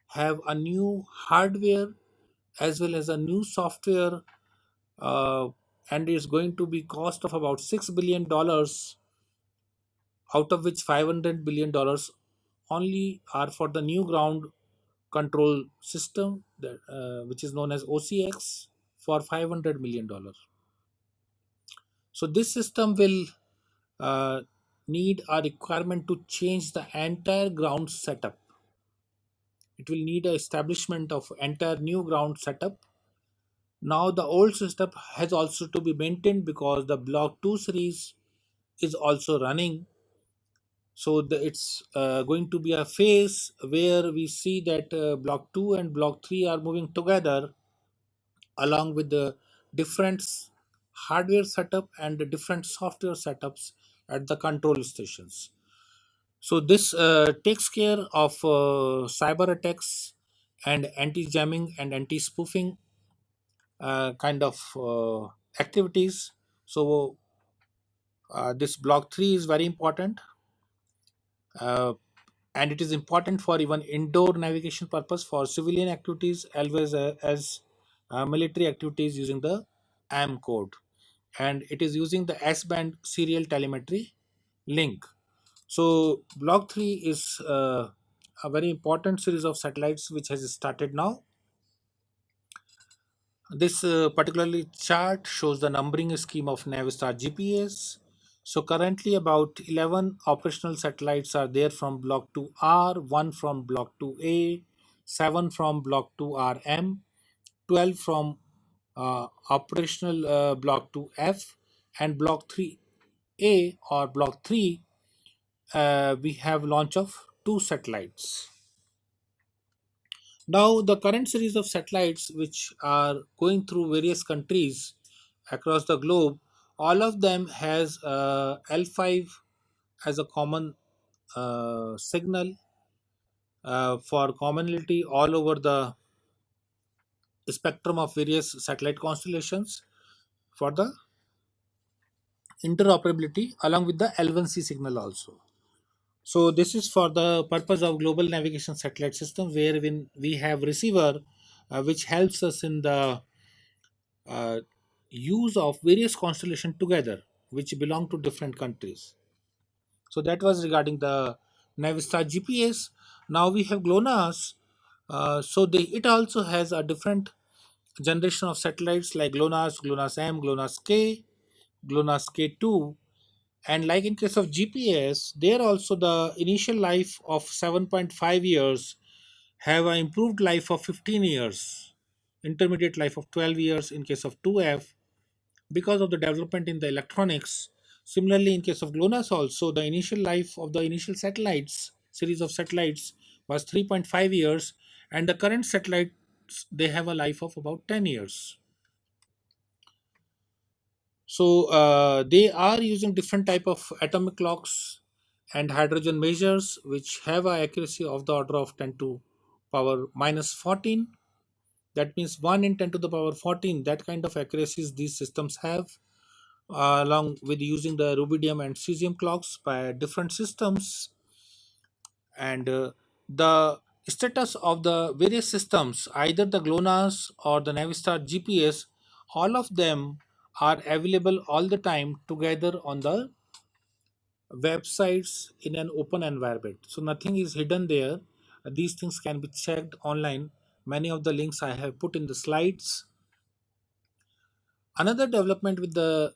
have a new hardware as well as a new software, uh, and it's going to be cost of about $6 billion, out of which $500 billion only are for the new ground control system, that which is known as OCX, for $500 million. So this system will uh, need a requirement to change the entire ground setup. It will need a establishment of entire new ground setup. Now the old system has also to be maintained because the block 2 series is also running. So it's going to be a phase where we see that block 2 and block 3 are moving together, along with the different hardware setup and the different software setups at the control stations. So this takes care of cyber attacks and anti-jamming and anti-spoofing kind of activities. So this block 3 is very important, uh, and it is important for even indoor navigation purpose for civilian activities as well as military activities using the AM code, and it is using the S band serial telemetry link. So block 3 is a very important series of satellites which has started now. This particularly chart shows the numbering scheme of Navistar GPS. So currently about 11 operational satellites are there from Block 2R, 1 from Block 2A, 7 from Block 2RM, 12 from operational Block 2F, and Block 3A or Block 3, we have launch of 2 satellites. Now, the current series of satellites which are going through various countries across the globe, all of them has L5 as a common signal for commonality all over the spectrum of various satellite constellations for the interoperability, along with the L1C signal also. So this is for the purpose of global navigation satellite system, where when we have receiver which helps us in the uh, use of various constellation together which belong to different countries. So that was regarding the Navistar GPS. Now we have GLONASS. It also has a different generation of satellites like GLONASS, GLONASS M, GLONASS K, GLONASS K2. And like in case of GPS, there also the initial life of 7.5 years have an improved life of 15 years, intermediate life of 12 years in case of 2F, because of the development in the electronics. Similarly, in case of GLONASS also, the initial life of the initial satellites, series of satellites, was 3.5 years, and the current satellites, they have a life of about 10 years. So they are using different type of atomic clocks and hydrogen measures, which have a accuracy of the order of 10 to power minus 14. That means 1 in 10 to the power 14. That kind of accuracies these systems have, along with using the rubidium and cesium clocks by different systems. And the status of the various systems, either the GLONASS or the Navistar GPS, all of them are available all the time together on the websites in an open environment. So nothing is hidden there. These things can be checked online. Many of the links I have put in the slides. Another development with the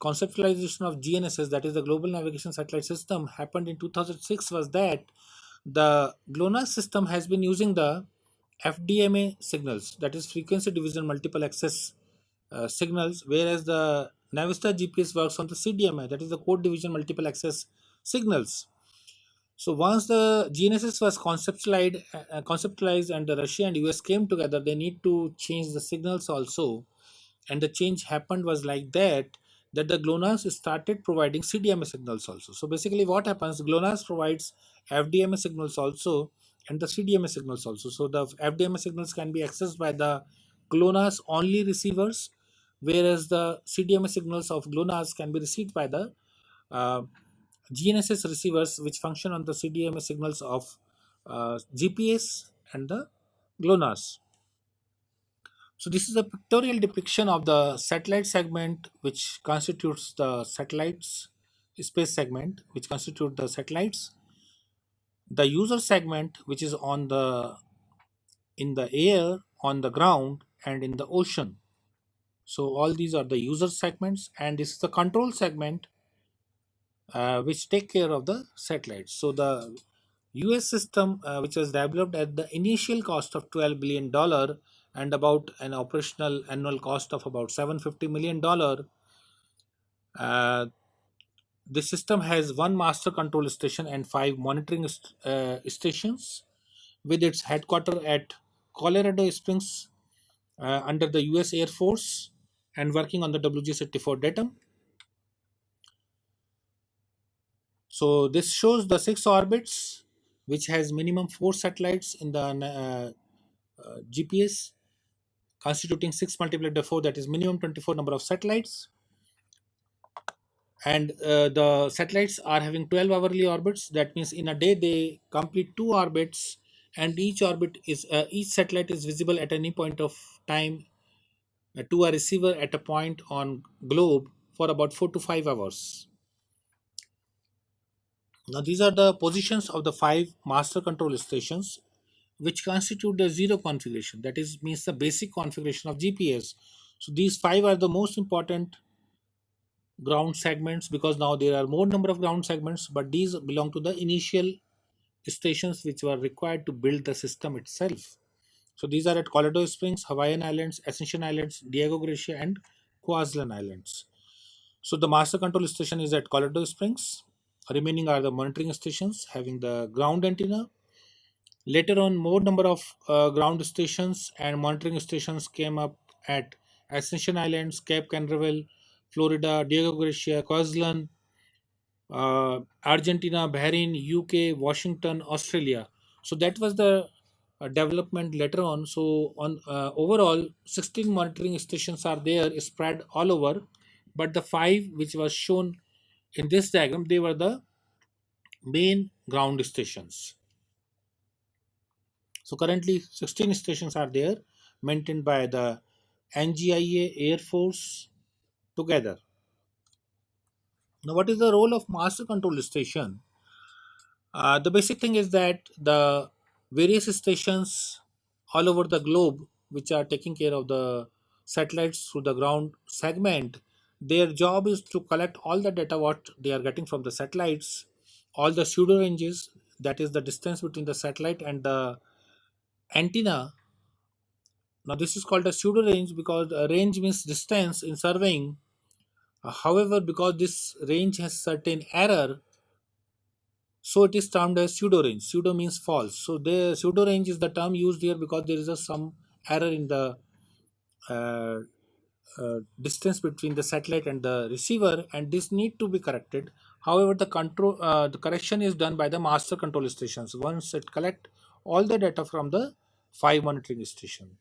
conceptualization of GNSS, that is the Global Navigation Satellite System, happened in 2006 was that the GLONASS system has been using the FDMA signals, that is frequency division multiple access signals, whereas the Navista GPS works on the CDMA, that is the code division multiple access signals. So once the GNSS was conceptualized and the Russia and US came together, they need to change the signals also. And the change happened was like that the GLONASS started providing CDMA signals also. So basically what happens, GLONASS provides FDMA signals also and the CDMA signals also. So the FDMA signals can be accessed by the GLONASS only receivers, whereas the CDMA signals of GLONASS can be received by the uh, GNSS receivers, which function on the CDMA signals of GPS and the GLONASS. So this is a pictorial depiction of the satellite segment, which constitutes the satellites space segment, which constitute the satellites. The user segment, which is on the in the air, on the ground, and in the ocean. So all these are the user segments, and this is the control segment, which take care of the satellites. So the US system, which was developed at the initial cost of $12 billion and about an operational annual cost of about $750 million, uh, this system has one master control station and five monitoring stations, with its headquarters at Colorado Springs, under the US Air Force, and working on the WG-64 datum. So this shows the six orbits, which has minimum four satellites in the GPS, constituting 6 multiplied by 4, that is minimum 24 number of satellites. And the satellites are having 12 hourly orbits. That means in a day they complete two orbits, and each satellite is visible at any point of time to a receiver at a point on globe for about 4 to 5 hours. Now these are the positions of the five master control stations, which constitute the zero configuration. That is means the basic configuration of GPS. So these five are the most important ground segments, because now there are more number of ground segments, but these belong to the initial stations which were required to build the system itself. So these are at Colorado Springs, Hawaiian Islands, Ascension Islands, Diego Garcia, and Kwajalein Islands. So the master control station is at Colorado Springs. Remaining are the monitoring stations having the ground antenna. Later on, more number of ground stations and monitoring stations came up at Ascension Islands, Cape Canaveral, Florida, Diego Garcia, Kwajalein, Argentina, Bahrain, UK, Washington, Australia. So that was the development later on. So on overall, 16 monitoring stations are there spread all over, but the five which was shown in this diagram, they were the main ground stations. So currently 16 stations are there, maintained by the NGIA, Air Force together. Now what is the role of master control station? The basic thing is that the various stations all over the globe, which are taking care of the satellites through the ground segment, their job is to collect all the data what they are getting from the satellites, all the pseudo ranges, that is the distance between the satellite and the antenna. Now this is called a pseudo range because range means distance in surveying. However, because this range has certain error, so it is termed as pseudo range. Pseudo means false. So the pseudo range is the term used here because there is some error in the uh, distance between the satellite and the receiver, and this need to be corrected. However, the correction is done by the master control stations once it collect all the data from the five monitoring station.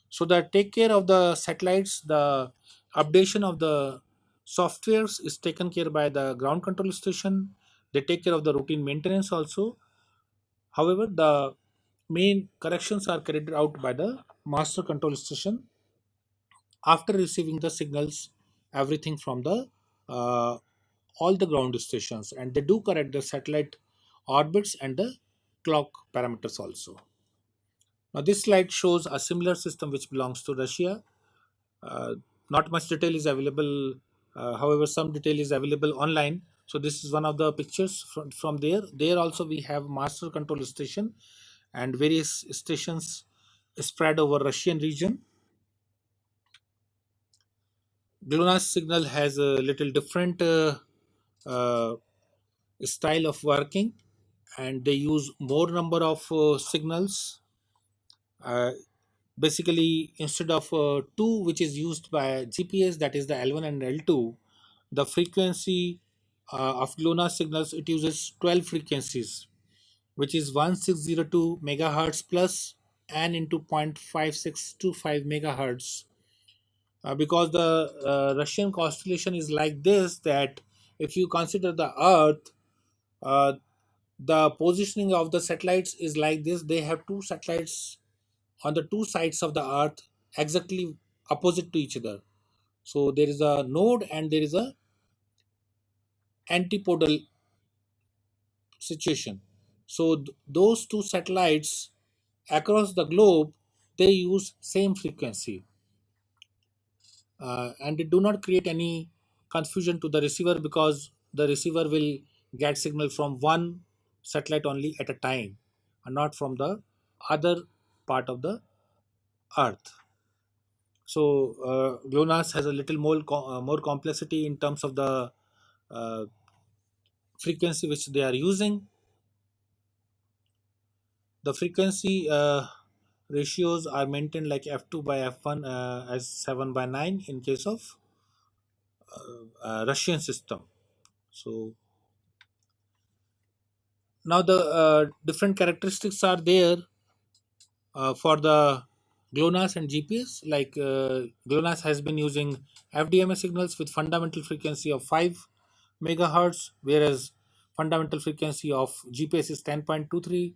So that take care of the satellites, the updation of the softwares is taken care by the ground control station. They take care of the routine maintenance also. However, the main corrections are carried out by the master control station after receiving the signals, everything from the uh, all the ground stations, and they do correct the satellite orbits and the clock parameters also. Now this slide shows a similar system which belongs to Russia. uh, Not much detail is available, however some detail is available online. So this is one of the pictures from there also we have master control station and various stations spread over Russian region. GLONASS signal has a little different uh, style of working, and they use more number of signals. uh, Basically, instead of 2 which is used by GPS, that is the L1 and L2, the frequency of GLONASS signals, it uses 12 frequencies, which is 1602 megahertz plus n into 0.5625 megahertz. Because the Russian constellation is like this, that if you consider the Earth, uh, the positioning of the satellites is like this. They have two satellites on the two sides of the Earth, exactly opposite to each other. So there is a node and there is a antipodal situation. So those two satellites across the globe, they use same frequency, and it do not create any confusion to the receiver, because the receiver will get signal from one satellite only at a time and not from the other part of the Earth. So GLONASS has a little more complexity in terms of the uh, frequency which they are using. The frequency ratios are maintained like f2 by f1 as 7 by 9 in case of Russian system. So now the different characteristics are there for the GLONASS and GPS. Like GLONASS has been using FDMA signals with fundamental frequency of 5 megahertz, whereas fundamental frequency of GPS is 10.23,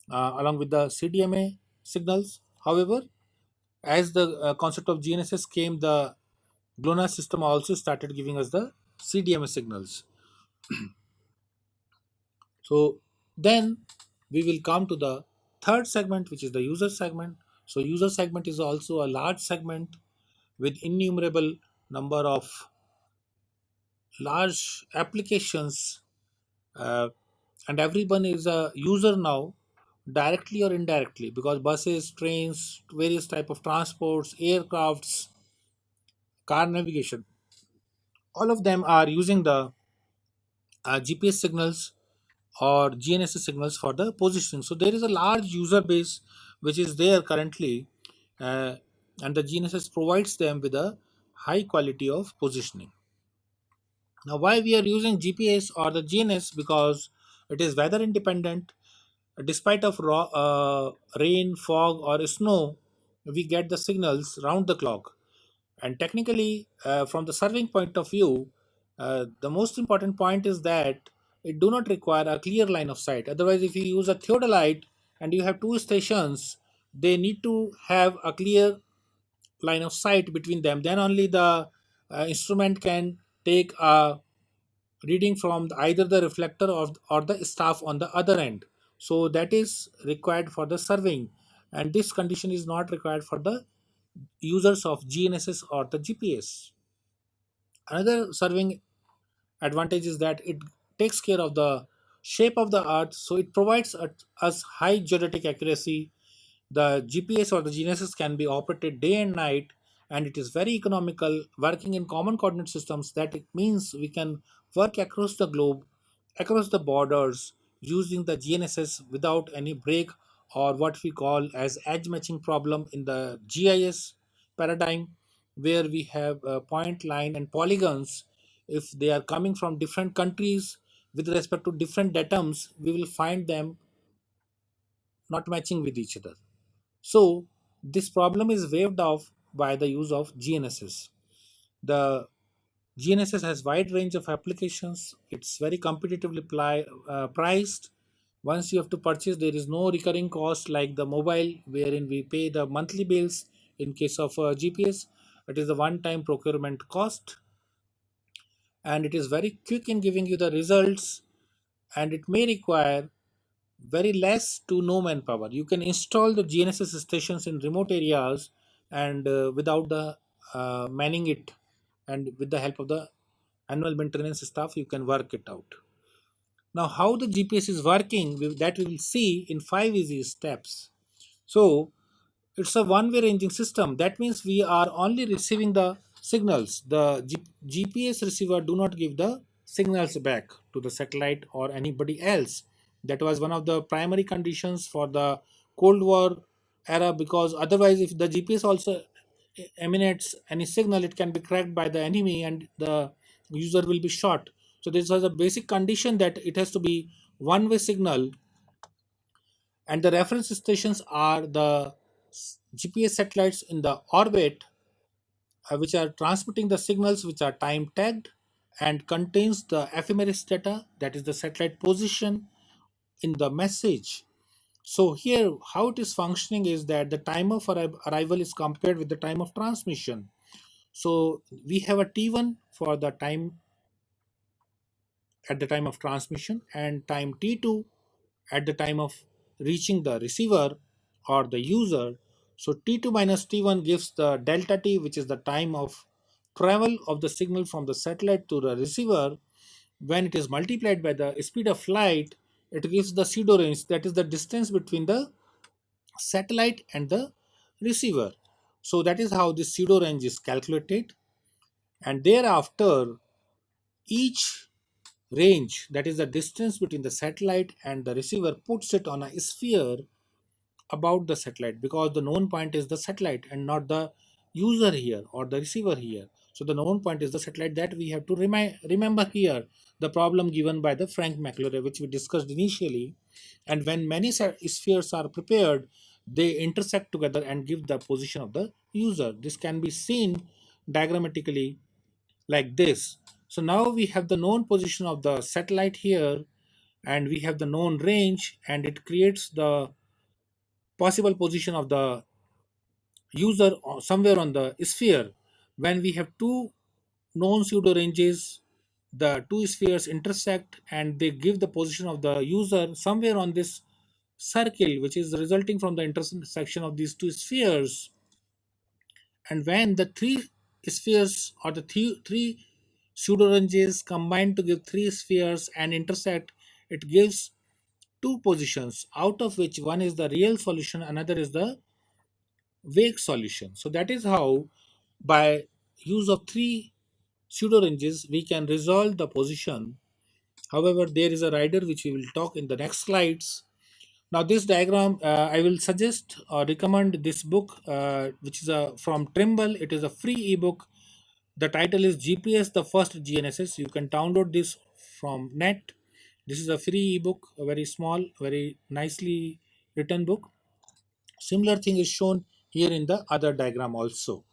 along with the CDMA signals. However, as the concept of GNSS came, the GLONASS system also started giving us the CDMA signals. So then we will come to the third segment, which is the user segment. So user segment is also a large segment with innumerable number of large applications, uh, and everyone is a user now, directly or indirectly, because buses, trains, various type of transports, aircrafts, car navigation, all of them are using the GPS signals or GNSS signals for the positioning. So there is a large user base which is there currently, uh, and the GNSS provides them with a high quality of positioning. Now, why we are using GPS or the GNS? Because it is weather independent. Despite of rain, fog, or snow, we get the signals round the clock. And technically, from the serving point of view, the most important point is that it do not require a clear line of sight. Otherwise, if you use a theodolite and you have two stations, they need to have a clear line of sight between them. Then only the instrument can take a reading from either the reflector or the staff on the other end. So that is required for the surveying, and this condition is not required for the users of GNSS or the GPS. Another surveying advantage is that it takes care of the shape of the earth, so it provides us high geodetic accuracy. The GPS or the GNSS can be operated day and night, and it is very economical working in common coordinate systems. That it means we can work across the globe, across the borders, using the GNSS without any break, or what we call as edge matching problem in the GIS paradigm, where we have point, line, and polygons. If they are coming from different countries with respect to different datums, we will find them not matching with each other. So this problem is waived off by the use of GNSS. The GNSS has wide range of applications. It's very competitively priced. Once you have to purchase, there is no recurring cost like the mobile, wherein we pay the monthly bills. In case of GPS, it is a one-time procurement cost. and it is very quick in giving you the results, and it may require very less to no manpower. You can install the GNSS stations in remote areas and without the manning it, and with the help of the annual maintenance staff, you can work it out. Now, how the GPS is working, that we will see in 5 easy steps. So, it's a one-way ranging system. That means we are only receiving the signals. The GPS receiver do not give the signals back to the satellite or anybody else. That was one of the primary conditions for the Cold War era, because otherwise, if the GPS also emanates any signal, it can be cracked by the enemy and the user will be shot. So this was a basic condition that it has to be one-way signal, and the reference stations are the GPS satellites in the orbit, which are transmitting the signals which are time tagged and contains the ephemeris data, that is the satellite position in the message. So here how it is functioning is that the time of arrival is compared with the time of transmission. So we have a T1 for the time at the time of transmission, and time T2 at the time of reaching the receiver or the user. So T2 minus T1 gives the delta T, which is the time of travel of the signal from the satellite to the receiver. When it is multiplied by the speed of light, it gives the pseudo range, that is the distance between the satellite and the receiver. So that is how this pseudo range is calculated. And thereafter, each range, that is the distance between the satellite and the receiver, puts it on a sphere about the satellite, because the known point is the satellite and not the user here or the receiver here. So the known point is the satellite, that we have to remember here the problem given by the Frank McLaurin, which we discussed initially. And when many spheres are prepared, they intersect together and give the position of the user. This can be seen diagrammatically like this. So now we have the known position of the satellite here, and we have the known range, and it creates the possible position of the user somewhere on the sphere. When we have two known pseudo ranges, the two spheres intersect and they give the position of the user somewhere on this circle, which is resulting from the intersection of these two spheres. And when the three spheres or the three pseudo ranges combine to give three spheres and intersect, it gives two positions, out of which one is the real solution, another is the vague solution. So that is how, by use of three pseudo ranges, we can resolve the position. However, there is a rider which we will talk in the next slides. Now, this diagram, I will suggest or recommend this book, which is from Trimble. It is a free ebook. The title is GPS, the first GNSS. You can download this from net. This is a free ebook, a very small, very nicely written book. Similar thing is shown here in the other diagram also.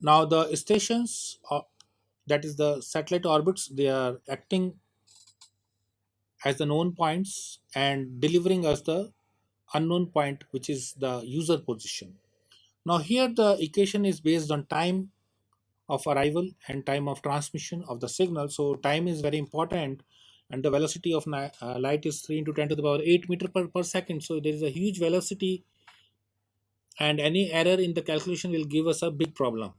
Now the stations, that is the satellite orbits, they are acting as the known points and delivering us the unknown point, which is the user position. Now here the equation is based on time of arrival and time of transmission of the signal. So time is very important, and the velocity of light is 3 into 10 to the power 8 meter per second. So there is a huge velocity, and any error in the calculation will give us a big problem.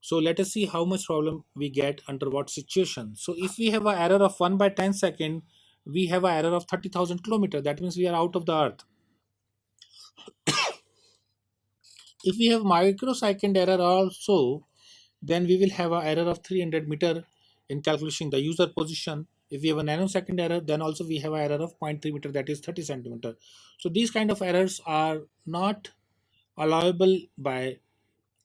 So let us see how much problem we get under what situation. So if we have an error of 1 by 10 second, we have an error of 30,000 kilometer. That means we are out of the earth. If we have microsecond error also, then we will have an error of 300 meter in calculating the user position. If we have a nanosecond error, then also we have an error of zero point 0.3 meter, that is 30 centimeter. So these kind of errors are not allowable by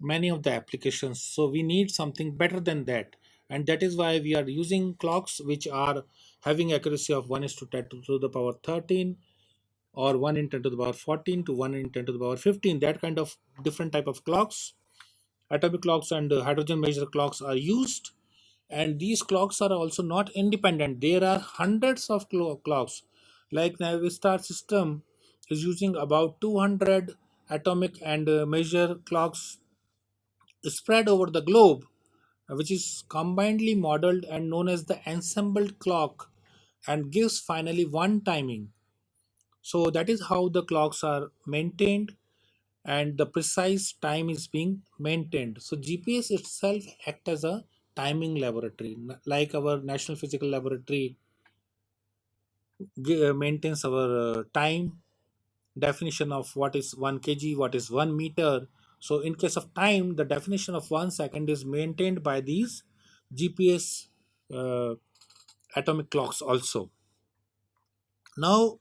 many of the applications. So we need something better than that, and that is why we are using clocks which are having accuracy of 1 is to 10 to the power 13, or 1 in 10 to the power 14 to 1 in 10 to the power 15. That kind of different type of clocks, atomic clocks and hydrogen measure clocks are used. And these clocks are also not independent. There are hundreds of clocks. Like Navistar system is using about 200 atomic and measure clocks spread over the globe, which is combinedly modeled and known as the ensembled clock, and gives finally one timing. So that is how the clocks are maintained, and the precise time is being maintained. So GPS itself act as a timing laboratory, like our National Physical Laboratory maintains our time definition of what is 1 kg, what is 1 meter. So in case of time, the definition of 1 second is maintained by these GPS uh, atomic clocks also. Now,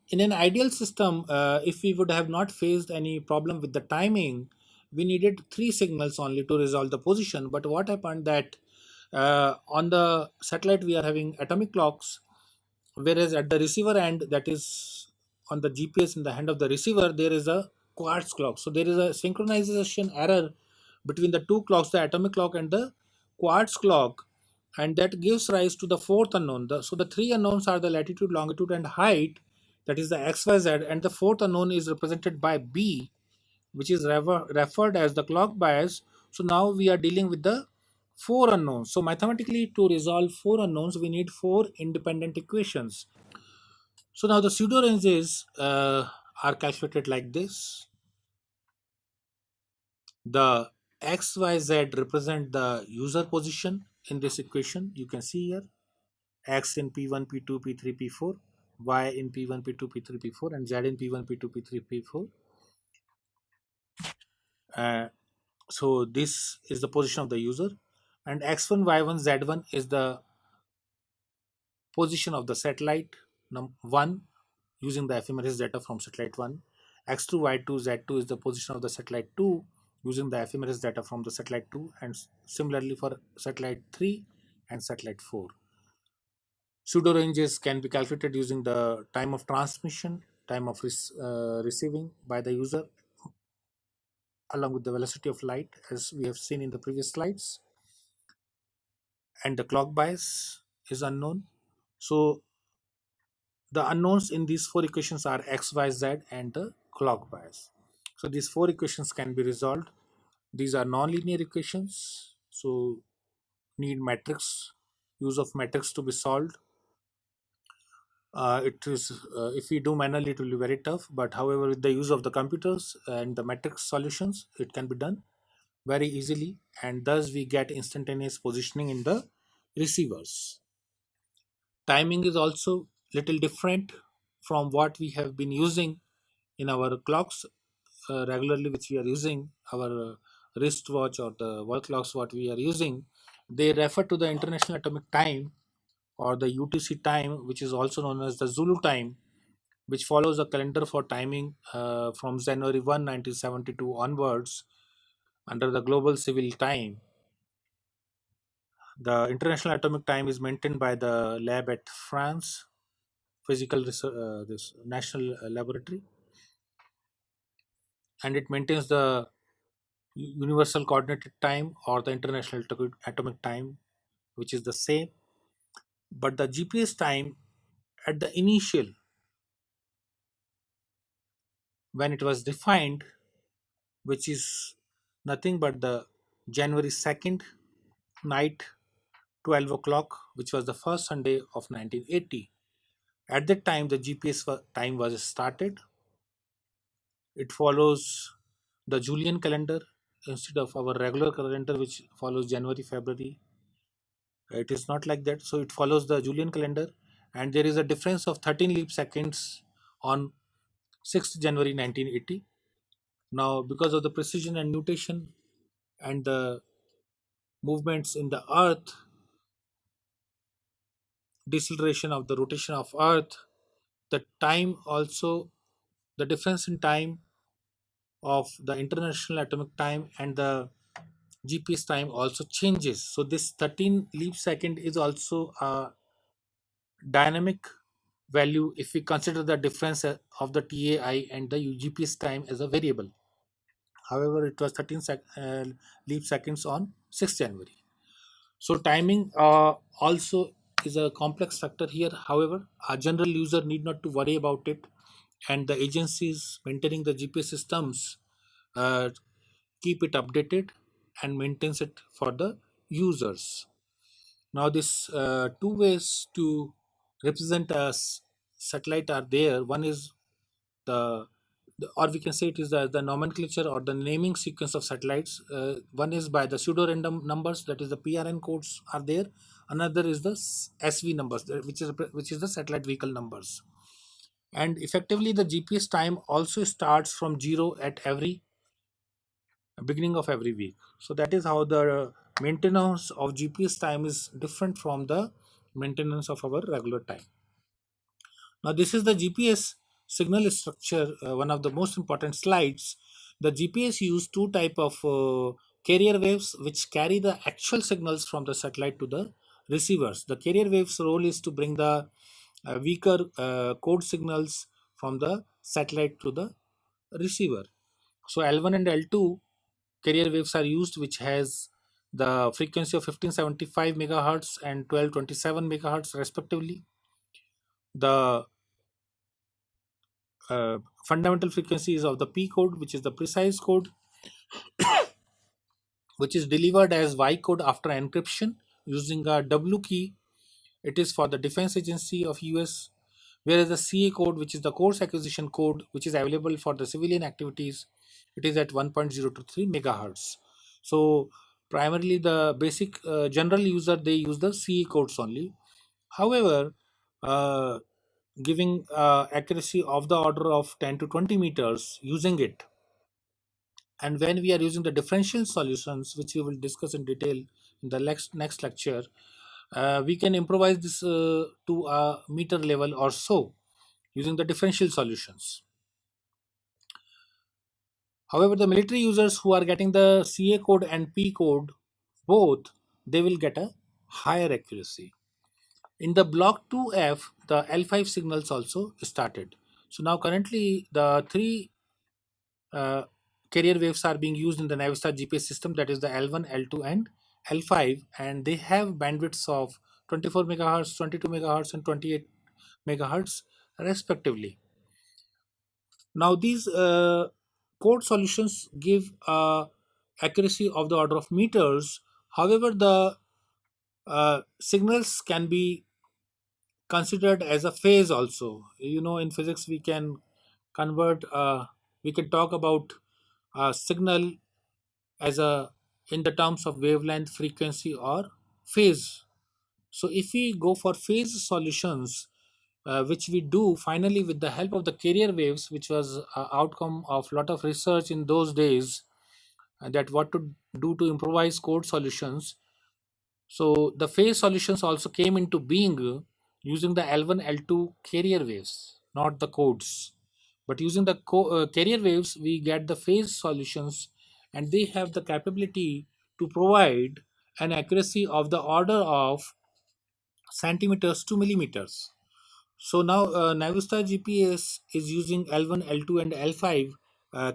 in an ideal system, if we would have not faced any problem with the timing, we needed three signals only to resolve the position. But what happened that on the satellite we are having atomic clocks, whereas at the receiver end, that is on the GPS in the hand of the receiver, there is a quartz clock. So there is a synchronization error between the two clocks, the atomic clock and the quartz clock, and that gives rise to the fourth unknown. So the three unknowns are the latitude, longitude, and height, that is the XYZ, and the fourth unknown is represented by B, which is referred as the clock bias. So now we are dealing with the four unknowns. So mathematically, to resolve four unknowns, we need four independent equations. So now the pseudo ranges are calculated like this. The XYZ represent the user position in this equation. You can see here X in P1, P2, P3, P4, Y in P1, P2, P3, P4, and Z in P1, P2, P3, P4. Uh, so this is the position of the user, and X1, Y1, Z1 is the position of the satellite 1 using the ephemeris data from satellite 1. X2, Y2, Z2 is the position of the satellite 2 using the ephemeris data from the satellite 2, and similarly for satellite 3 and satellite 4. Pseudo ranges can be calculated using the time of transmission, time of receiving by the user, along with the velocity of light, as we have seen in the previous slides, and the clock bias is unknown. So the unknowns in these four equations are x, y, z, and the clock bias. So these four equations can be resolved. These are nonlinear equations, so need matrix, use of matrix to be solved. It is if we do manually, it will be very tough. But however, with the use of the computers and the matrix solutions, it can be done very easily, and thus we get instantaneous positioning in the receivers. Timing is also little different from what we have been using in our clocks regularly, which we are using our wristwatch or the wall clocks. What we are using, they refer to the International Atomic Time or the UTC time, which is also known as the Zulu time, which follows a calendar for timing from January 1, 1972 onwards under the global civil time. The International Atomic Time is maintained by the lab at France Physical this National Laboratory, and it maintains the Universal Coordinated Time or the International Atomic Time, which is the same. But the GPS time at the initial, when it was defined, which is nothing but the January 2nd night, 12 o'clock, which was the first Sunday of 1980. At that time, the GPS time was started. It follows the Julian calendar instead of our regular calendar, which follows January, February. It is not like that. So it follows the Julian calendar, and there is a difference of 13 leap seconds on 6th January 1980. Now, because of the precision and nutation and the movements in the Earth, deceleration of the rotation of Earth, the time also, the difference in time of the International Atomic Time and the GPS time also changes. So this 13 leap second is also a dynamic value if we consider the difference of the TAI and the GPS time as a variable. However, it was 13 leap seconds on 6th January. So timing also is a complex factor here. However, a general user need not to worry about it, and the agencies maintaining the GPS systems uh, keep it updated. and maintains it for the users. Now, this two ways to represent a satellite are there. One is or we can say it is the nomenclature or the naming sequence of satellites. One is by the pseudo random numbers, that is the PRN codes are there. Another is the SV numbers, which is the satellite vehicle numbers. And effectively, the GPS time also starts from zero at every beginning of every week. So that is how the maintenance of GPS time is different from the maintenance of our regular time. Now, this is the GPS signal structure, one of the most important slides. The GPS use two type of carrier waves which carry the actual signals from the satellite to the receivers. The carrier waves role is to bring the weaker code signals from the satellite to the receiver. So L1 and L2 carrier waves are used, which has the frequency of 1575 megahertz and 1227 megahertz respectively. The fundamental frequencies of the P code, which is the precise code, which is delivered as Y code after encryption using a W key. It is for the defense agency of US, whereas the CA code, which is the course acquisition code, which is available for the civilian activities, it is at 1.023 megahertz. So primarily the basic general user, they use the CA codes only. However, uh, giving accuracy of the order of 10 to 20 meters using it, and when we are using the differential solutions, which we will discuss in detail in the next lecture, we can improvise this to a meter level or so using the differential solutions. However, the military users who are getting the CA code and P code both, they will get a higher accuracy. In the block 2F, the L5 signals also started. So now currently the three uh, carrier waves are being used in the Navistar GPS system, that is the L1, L2, and L5, and they have bandwidths of 24 megahertz, 22 megahertz, and 28 megahertz respectively. Now these code solutions give accuracy of the order of meters. However, the signals can be considered as a phase also. In physics we can convert, we can talk about a signal as a in the terms of wavelength, frequency, or phase. So if we go for phase solutions, which we do finally with the help of the carrier waves, which was outcome of lot of research in those days, that what to do to improvise code solutions. So the phase solutions also came into being using the L1, L2 carrier waves, not the codes. But using the carrier waves, we get the phase solutions, and they have the capability to provide an accuracy of the order of centimeters to millimeters. So now Navistar GPS is using L1, L2, and L5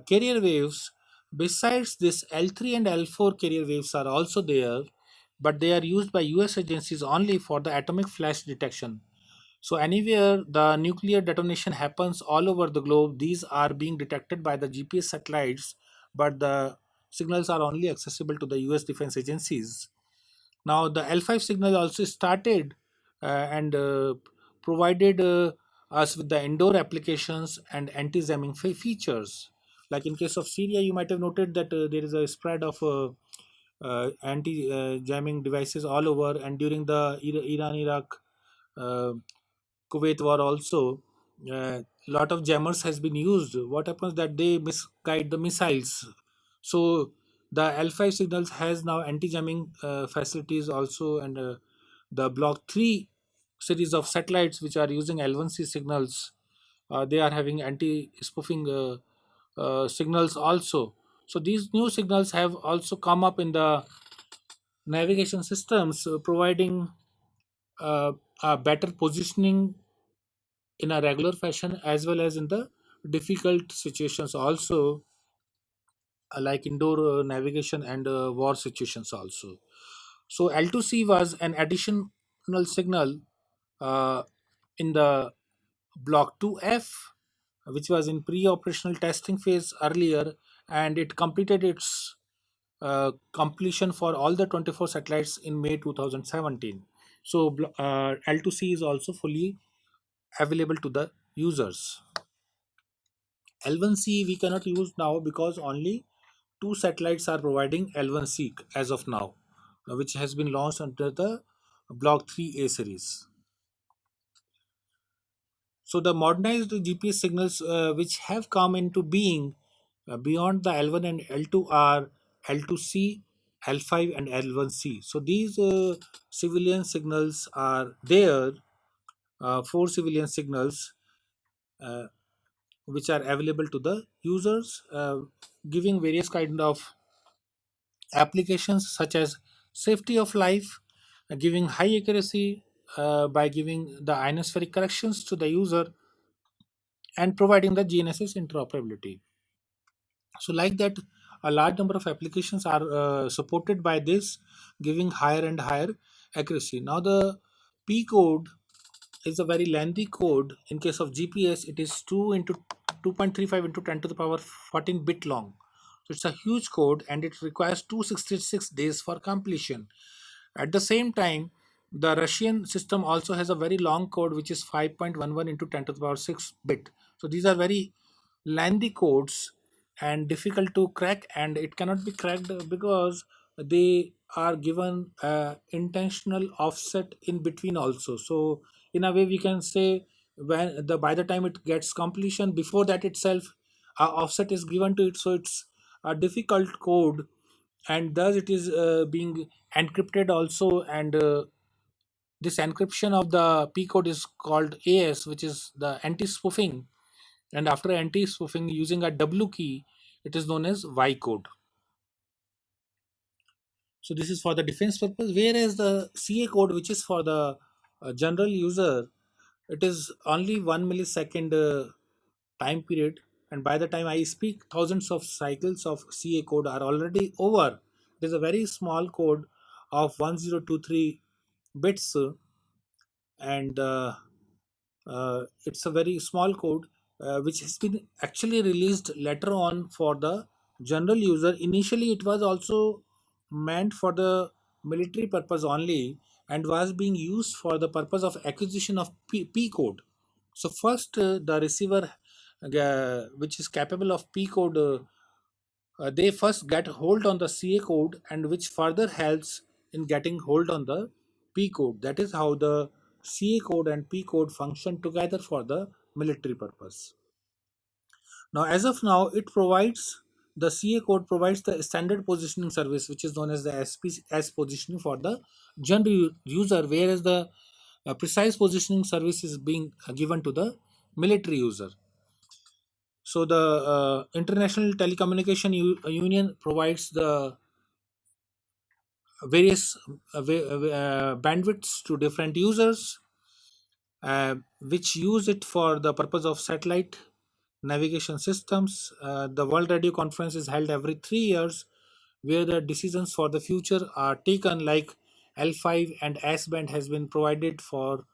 carrier waves. Besides this, L3 and L4 carrier waves are also there, but they are used by US agencies only for the atomic flash detection. So anywhere the nuclear detonation happens all over the globe, these are being detected by the GPS satellites, but the signals are only accessible to the US defense agencies. Now the L5 signal also started and provided us with the indoor applications and anti-jamming features. Like in case of Syria, you might have noted that there is a spread of anti-jamming devices all over, and during the Iran-Iraq uh, Kuwait war also, a lot of jammers has been used. What happens that they misguide the missiles. So the L5 signals has now anti-jamming facilities also, and the Block 3 series of satellites which are using L1C signals, they are having anti-spoofing signals also. So these new signals have also come up in the navigation systems, providing uh, a better positioning in a regular fashion as well as in the difficult situations also, like indoor navigation and war situations also. So L2C was an additional signal uh, in the block 2F, which was in pre-operational testing phase earlier, and it completed its completion for all the 24 satellites in May 2017. So L2C is also fully available to the users. L1C we cannot use now because only two satellites are providing L1C as of now, which has been launched under the Block 3A series. So the modernized GPS signals which have come into being beyond the L1 and L2 are L2C, L5, and L1C. So these civilian signals are there, four civilian signals uh, which are available to the users, giving various kind of applications such as safety of life, giving high accuracy by giving the ionospheric corrections to the user, and providing the GNSS interoperability. So, like that, a large number of applications are supported by this, giving higher and higher accuracy. Now, the P code is a very lengthy code. In case of GPS, it is 2 into 2.35 into 10 to the power 14 bit long. So it's a huge code and it requires 266 days for completion. At the same time, the Russian system also has a very long code which is 5.11 into 10 to the power 6 bit. So these are very lengthy codes and difficult to crack, and it cannot be cracked because they are given intentional offset in between also. So in a way we can say, when the by the time it gets completion, before that itself offset is given to it, so it's a difficult code, and thus it is being encrypted also. And this encryption of the P code is called AS, which is the anti-spoofing, and after anti-spoofing using a W key, it is known as Y code. So this is for the defense purpose, whereas the CA code, which is for the general user, it is only 1 millisecond time period, and by the time I speak, thousands of cycles of CA code are already over. It is a very small code of 1023 bits, and it's a very small code which has been actually released later on for the general user. Initially it was also meant for the military purpose only, and was being used for the purpose of acquisition of P code. So first the receiver which is capable of P code, they first get hold on the CA code, and which further helps in getting hold on the P code. That is how the CA code and P code function together for the military purpose. Now, as of now, it provides the CA code provides the standard positioning service, which is known as the SPS positioning for the general user, whereas the precise positioning service is being given to the military user. So the International Telecommunication Union provides the various bandwidths to different users, which use it for the purpose of satellite navigation systems. The World Radio Conference is held every 3 years, where the decisions for the future are taken, like L5 and S band has been provided for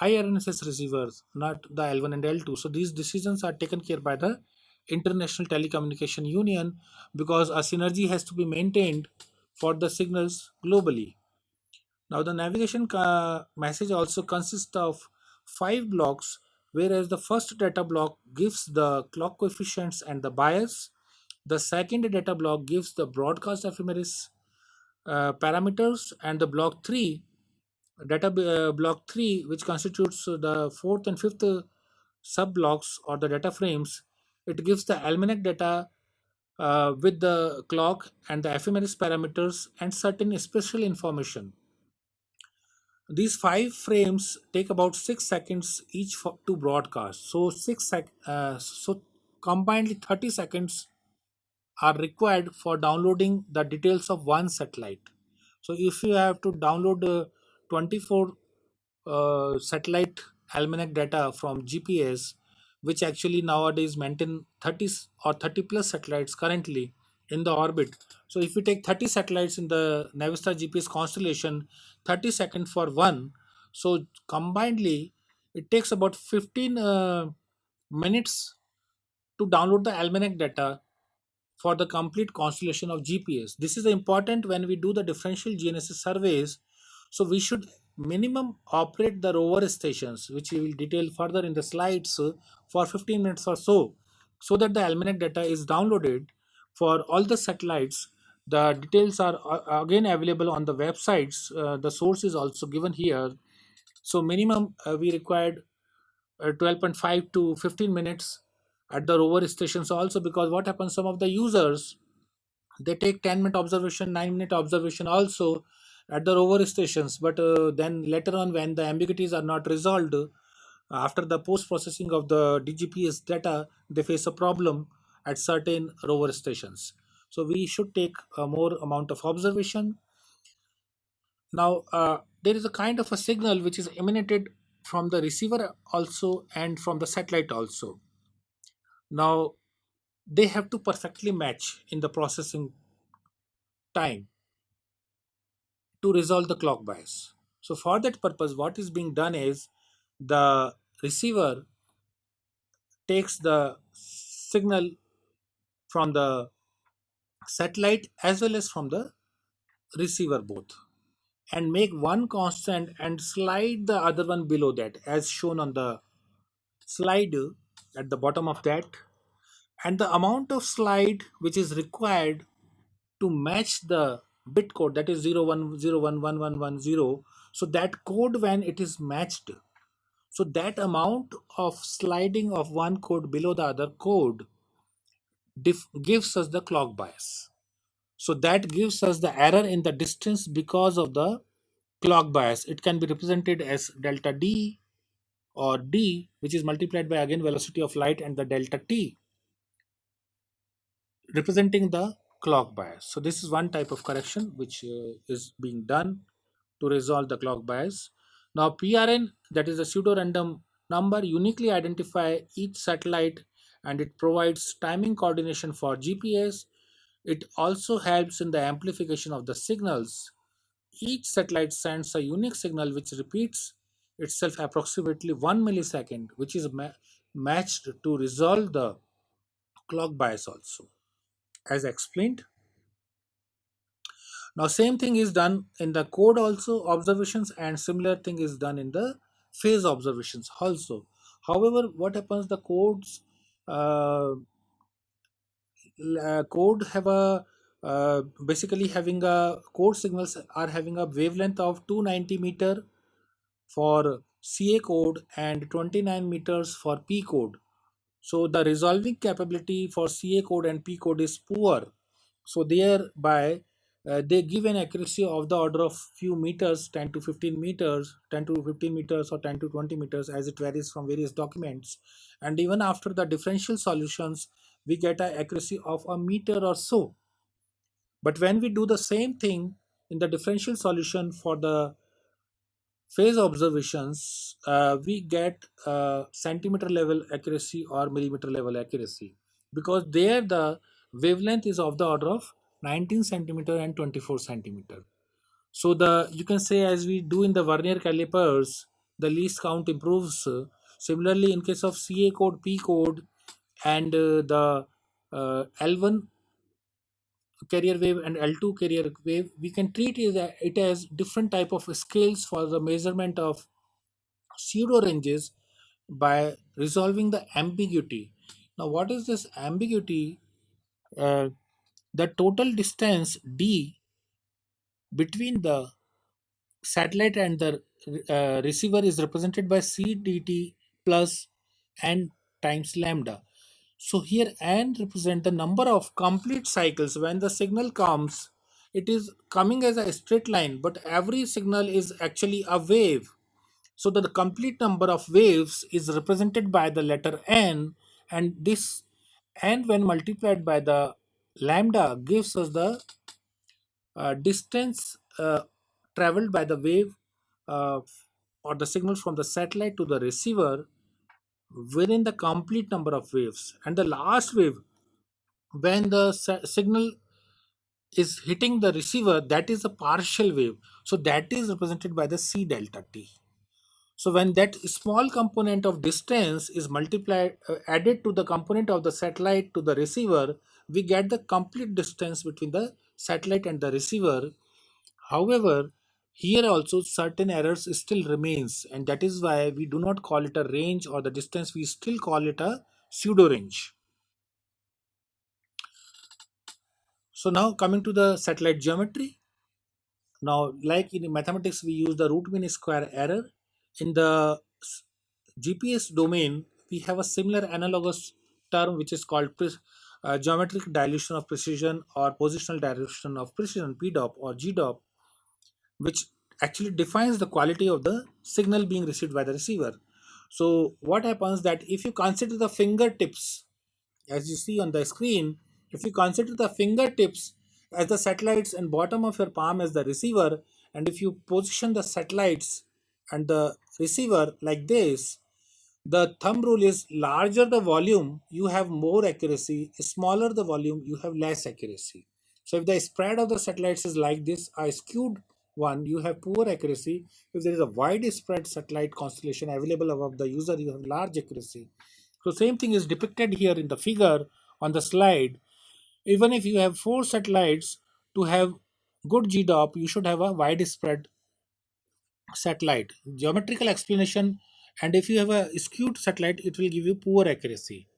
IRNSS receivers, not the L1 and L2. So these decisions are taken care by the International Telecommunication Union, because a synergy has to be maintained for the signals globally. Now the navigation message also consists of five blocks, whereas the first data block gives the clock coefficients and the bias. The second data block gives the broadcast ephemeris parameters, and the block 3, which constitutes the fourth and fifth sub blocks or the data frames, it gives the almanac data with the clock and the ephemeris parameters and certain special information. These five frames take about 6 seconds each to broadcast. So so combinedly 30 seconds are required for downloading the details of one satellite. So if you have to download 24 satellite almanac data from GPS, which actually nowadays maintain 30 or 30 plus satellites currently in the orbit. So if we take 30 satellites in the Navistar GPS constellation, 30 seconds for one. So combinedly, it takes about 15 minutes to download the almanac data for the complete constellation of GPS. This is important when we do the differential GNSS surveys. So we should minimum operate the rover stations, which we will detail further in the slides, for 15 minutes or so that the almanac data is downloaded for all the satellites. The details are again available on the websites. The source is also given here. So minimum we required 12.5 to 15 minutes at the rover stations also, because what happens, some of the users, they take 10-minute observation, 9-minute observation also at the rover stations, but then later on when the ambiguities are not resolved, after the post processing of the DGPS data, they face a problem at certain rover stations. So we should take a more amount of observation. Now there is a kind of a signal which is emanated from the receiver also and from the satellite also. Now they have to perfectly match in the processing time to resolve the clock bias. So for that purpose, what is being done is the receiver takes the signal from the satellite as well as from the receiver both, and make one constant and slide the other one below that, as shown on the slide at the bottom of that. And the amount of slide which is required to match the bit code, that is 01011110, so that code, when it is matched, so that amount of sliding of one code below the other code gives us the clock bias. So that gives us the error in the distance because of the clock bias. It can be represented as delta d or d, which is multiplied by again velocity of light, and the delta t representing the clock bias. So this is one type of correction which is being done to resolve the clock bias. Now PRN, that is a pseudo random number, uniquely identify each satellite, and it provides timing coordination for GPS. It also helps in the amplification of the signals. Each satellite sends a unique signal which repeats itself approximately 1 millisecond, which is matched to resolve the clock bias also, as explained. Now same thing is done in the code also observations, and similar thing is done in the phase observations also. However, what happens, the codes uh, code have a basically having a code signals are having a wavelength of 290 meter for CA code and 29 meters for P code. So the resolving capability for CA code and P code is poor. So thereby they give an accuracy of the order of few meters, 10 to 15 meters, 10 to 15 meters or 10 to 20 meters, as it varies from various documents. And even after the differential solutions, we get an accuracy of a meter or so. But when we do the same thing in the differential solution for the phase observations, we get centimeter level accuracy or millimeter level accuracy, because there the wavelength is of the order of 19 centimeter and 24 centimeter. So the, you can say, as we do in the vernier calipers, the least count improves. Similarly, in case of CA code, P code, and the L1 carrier wave and L2 carrier wave, we can treat it as different type of scales for the measurement of pseudo ranges by resolving the ambiguity. Now, what is this ambiguity? Uh, the total distance d between the satellite and the receiver is represented by CDT plus n times lambda. So here n represent the number of complete cycles. When the signal comes, it is coming as a straight line, but every signal is actually a wave. So that the complete number of waves is represented by the letter n, and this n, when multiplied by the lambda, gives us the distance traveled by the wave uh, or the signal from the satellite to the receiver within the complete number of waves. And the last wave, when the signal is hitting the receiver, that is a partial wave. So that is represented by the C delta t. So when that small component of distance is multiplied, added to the component of the satellite to the receiver, we get the complete distance between the satellite and the receiver. However, here also certain errors still remains, and that is why we do not call it a range or the distance. We still call it a pseudo range. So now coming to the satellite geometry. Now, like in mathematics, we use the root mean square error. In the GPS domain, we have a similar analogous term which is called geometric dilution of precision or positional dilution of precision, PDOP or GDOP, which actually defines the quality of the signal being received by the receiver. So what happens that if you consider the fingertips, as you see on the screen, if you consider the fingertips as the satellites and bottom of your palm as the receiver, and if you position the satellites and the receiver like this, the thumb rule is larger the volume, you have more accuracy, smaller the volume, you have less accuracy. So if the spread of the satellites is like this, a skewed one, you have poor accuracy. If there is a wide spread satellite constellation available above the user, you have large accuracy. So same thing is depicted here in the figure on the slide. Even if you have four satellites, to have good GDOP, you should have a widespread satellite. Geometrical explanation, and if you have a skewed satellite, it will give you poor accuracy.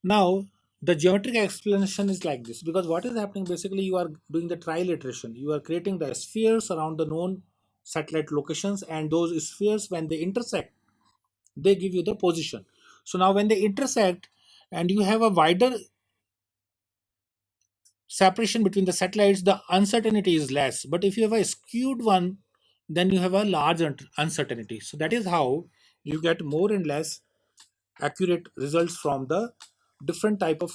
Now, the geometric explanation is like this because what is happening basically, you are doing the trial iteration. You are creating the spheres around the known satellite locations, and those spheres, when they intersect, they give you the position. So now when they intersect and you have a wider separation between the satellites, the uncertainty is less. But if you have a skewed one, then you have a large uncertainty. So that is how you get more and less accurate results from the different type of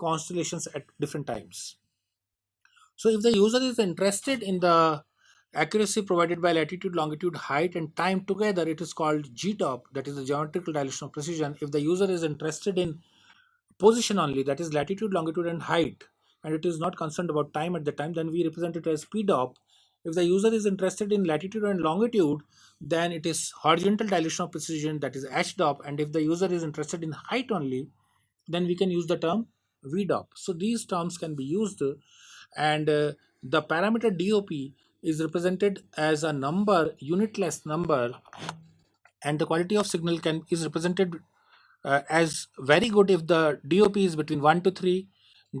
constellations at different times. So if the user is interested in the accuracy provided by latitude, longitude, height, and time together, it is called GTOP, that is the geometrical dilation of precision. If the user is interested in position only, that is latitude, longitude, and height, and it is not concerned about time at the time, then we represent it as PDOP. If the user is interested in latitude and longitude, then it is horizontal dilution of precision, that is HDOP. And if the user is interested in height only, then we can use the term VDOP. So these terms can be used, and the parameter DOP is represented as a number, unitless number, and the quality of signal can is represented as very good if the DOP is between 1 to 3,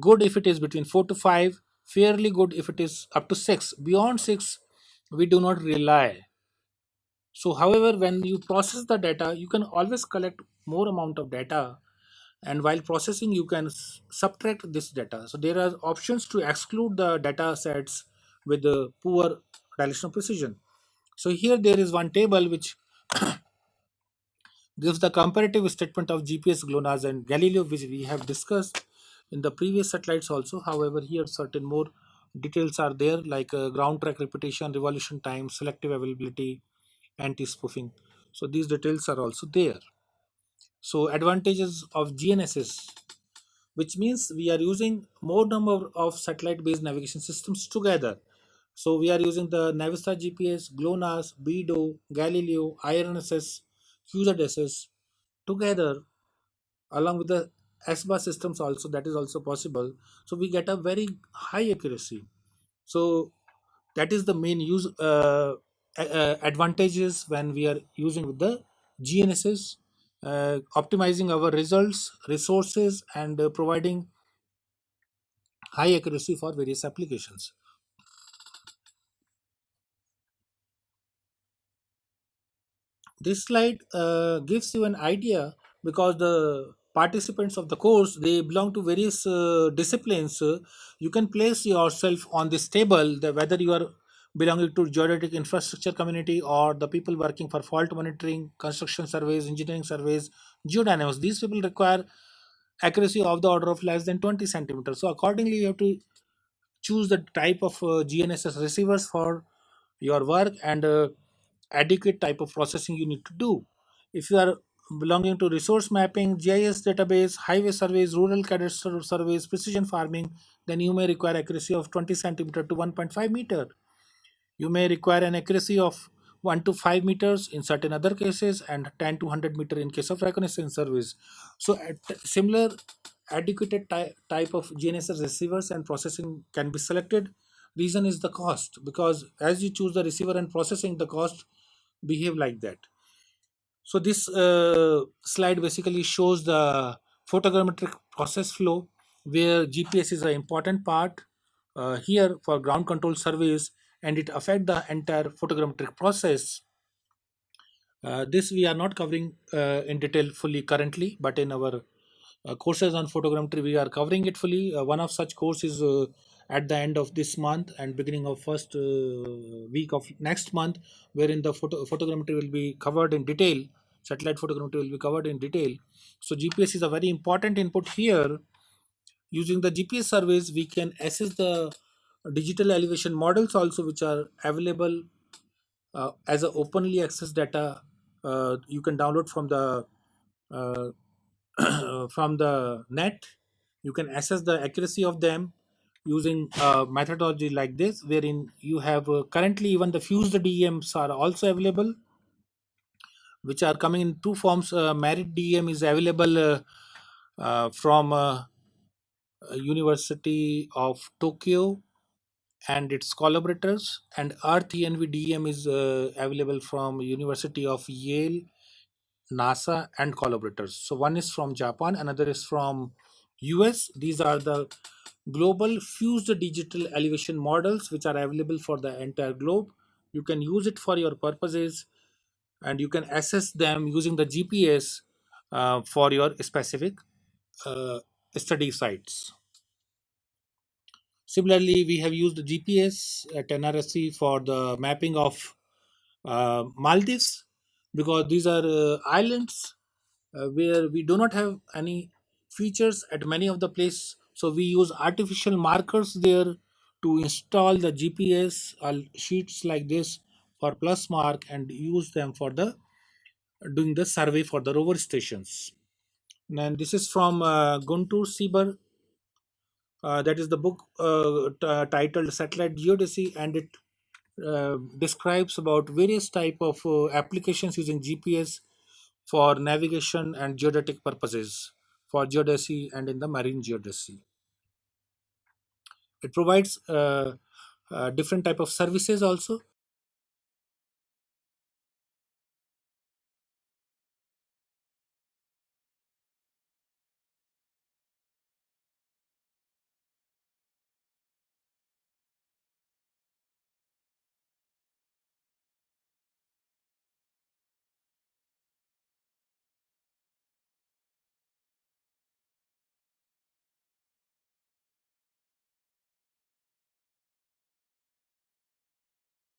good if it is between 4 to 5, fairly good if it is up to 6. Beyond 6, we do not rely. So, however, when you process the data, you can always collect more amount of data, and while processing, you can subtract this data. So, there are options to exclude the data sets with the poor dilution precision. So, here there is one table which gives the comparative statement of GPS, GLONASS, and Galileo, which we have discussed in the previous satellites also. However, here certain more details are there, like ground track repetition, revolution time, selective availability, anti-spoofing. So these details are also there. So advantages of GNSS, which means we are using more number of satellite-based navigation systems together. So we are using the Navista GPS, GLONASS, BEDO, Galileo, IRNSS, QZSS together along with the SBA systems also, that is also possible. So we get a very high accuracy. So that is the main use advantages when we are using with the GNSS, optimizing our results, resources, and providing high accuracy for various applications. This slide gives you an idea because the participants of the course, they belong to various disciplines. You can place yourself on this table, whether you are belonging to geodetic infrastructure community or the people working for fault monitoring, construction surveys, engineering surveys, geodynamics. These people require accuracy of the order of less than 20 centimeters. So accordingly, you have to choose the type of GNSS receivers for your work, and adequate type of processing you need to do. If you are belonging to resource mapping, GIS database, highway surveys, rural cadastral surveys, precision farming, then you may require accuracy of 20 centimeter to 1.5 meter. You may require an accuracy of 1 to 5 meters in certain other cases, and 10 to 100 meter in case of reconnaissance service. So at similar adequate type of GNSS receivers and processing can be selected. Reason is the cost, because as you choose the receiver and processing, the cost behave like that. So this slide basically shows the photogrammetric process flow, where GPS is an important part here for ground control service, and it affect the entire photogrammetric process. This we are not covering in detail fully currently, but in our courses on photogrammetry we are covering it fully. One of such course is at the end of this month and beginning of first week of next month, wherein the photogrammetry will be covered in detail. Satellite photogrammetry will be covered in detail. So GPS is a very important input here. Using the GPS surveys, we can assess the digital elevation models also, which are available as a openly access data. You can download from the uh, from the net. You can assess the accuracy of them using methodology like this, wherein you have currently even the fused DEMs are also available, which are coming in two forms. Merit DEM is available from University of Tokyo and its collaborators, and Earth ENV DEM is available from University of Yale, NASA, and collaborators. So one is from Japan, another is from US. These are the global fused digital elevation models which are available for the entire globe. You can use it for your purposes, and you can assess them using the GPS for your specific uh, study sites. Similarly, we have used GPS at NRSC for the mapping of Maldives, because these are islands where we do not have any features at many of the places. So we use artificial markers there to install the GPS sheets like this for plus mark, and use them for the doing the survey for the rover stations. And this is from Guntur Sieber. That is the book titled Satellite Geodesy, and it describes about various type of applications using GPS for navigation and geodetic purposes, for geodesy and in the marine geodesy. It provides different type of services also.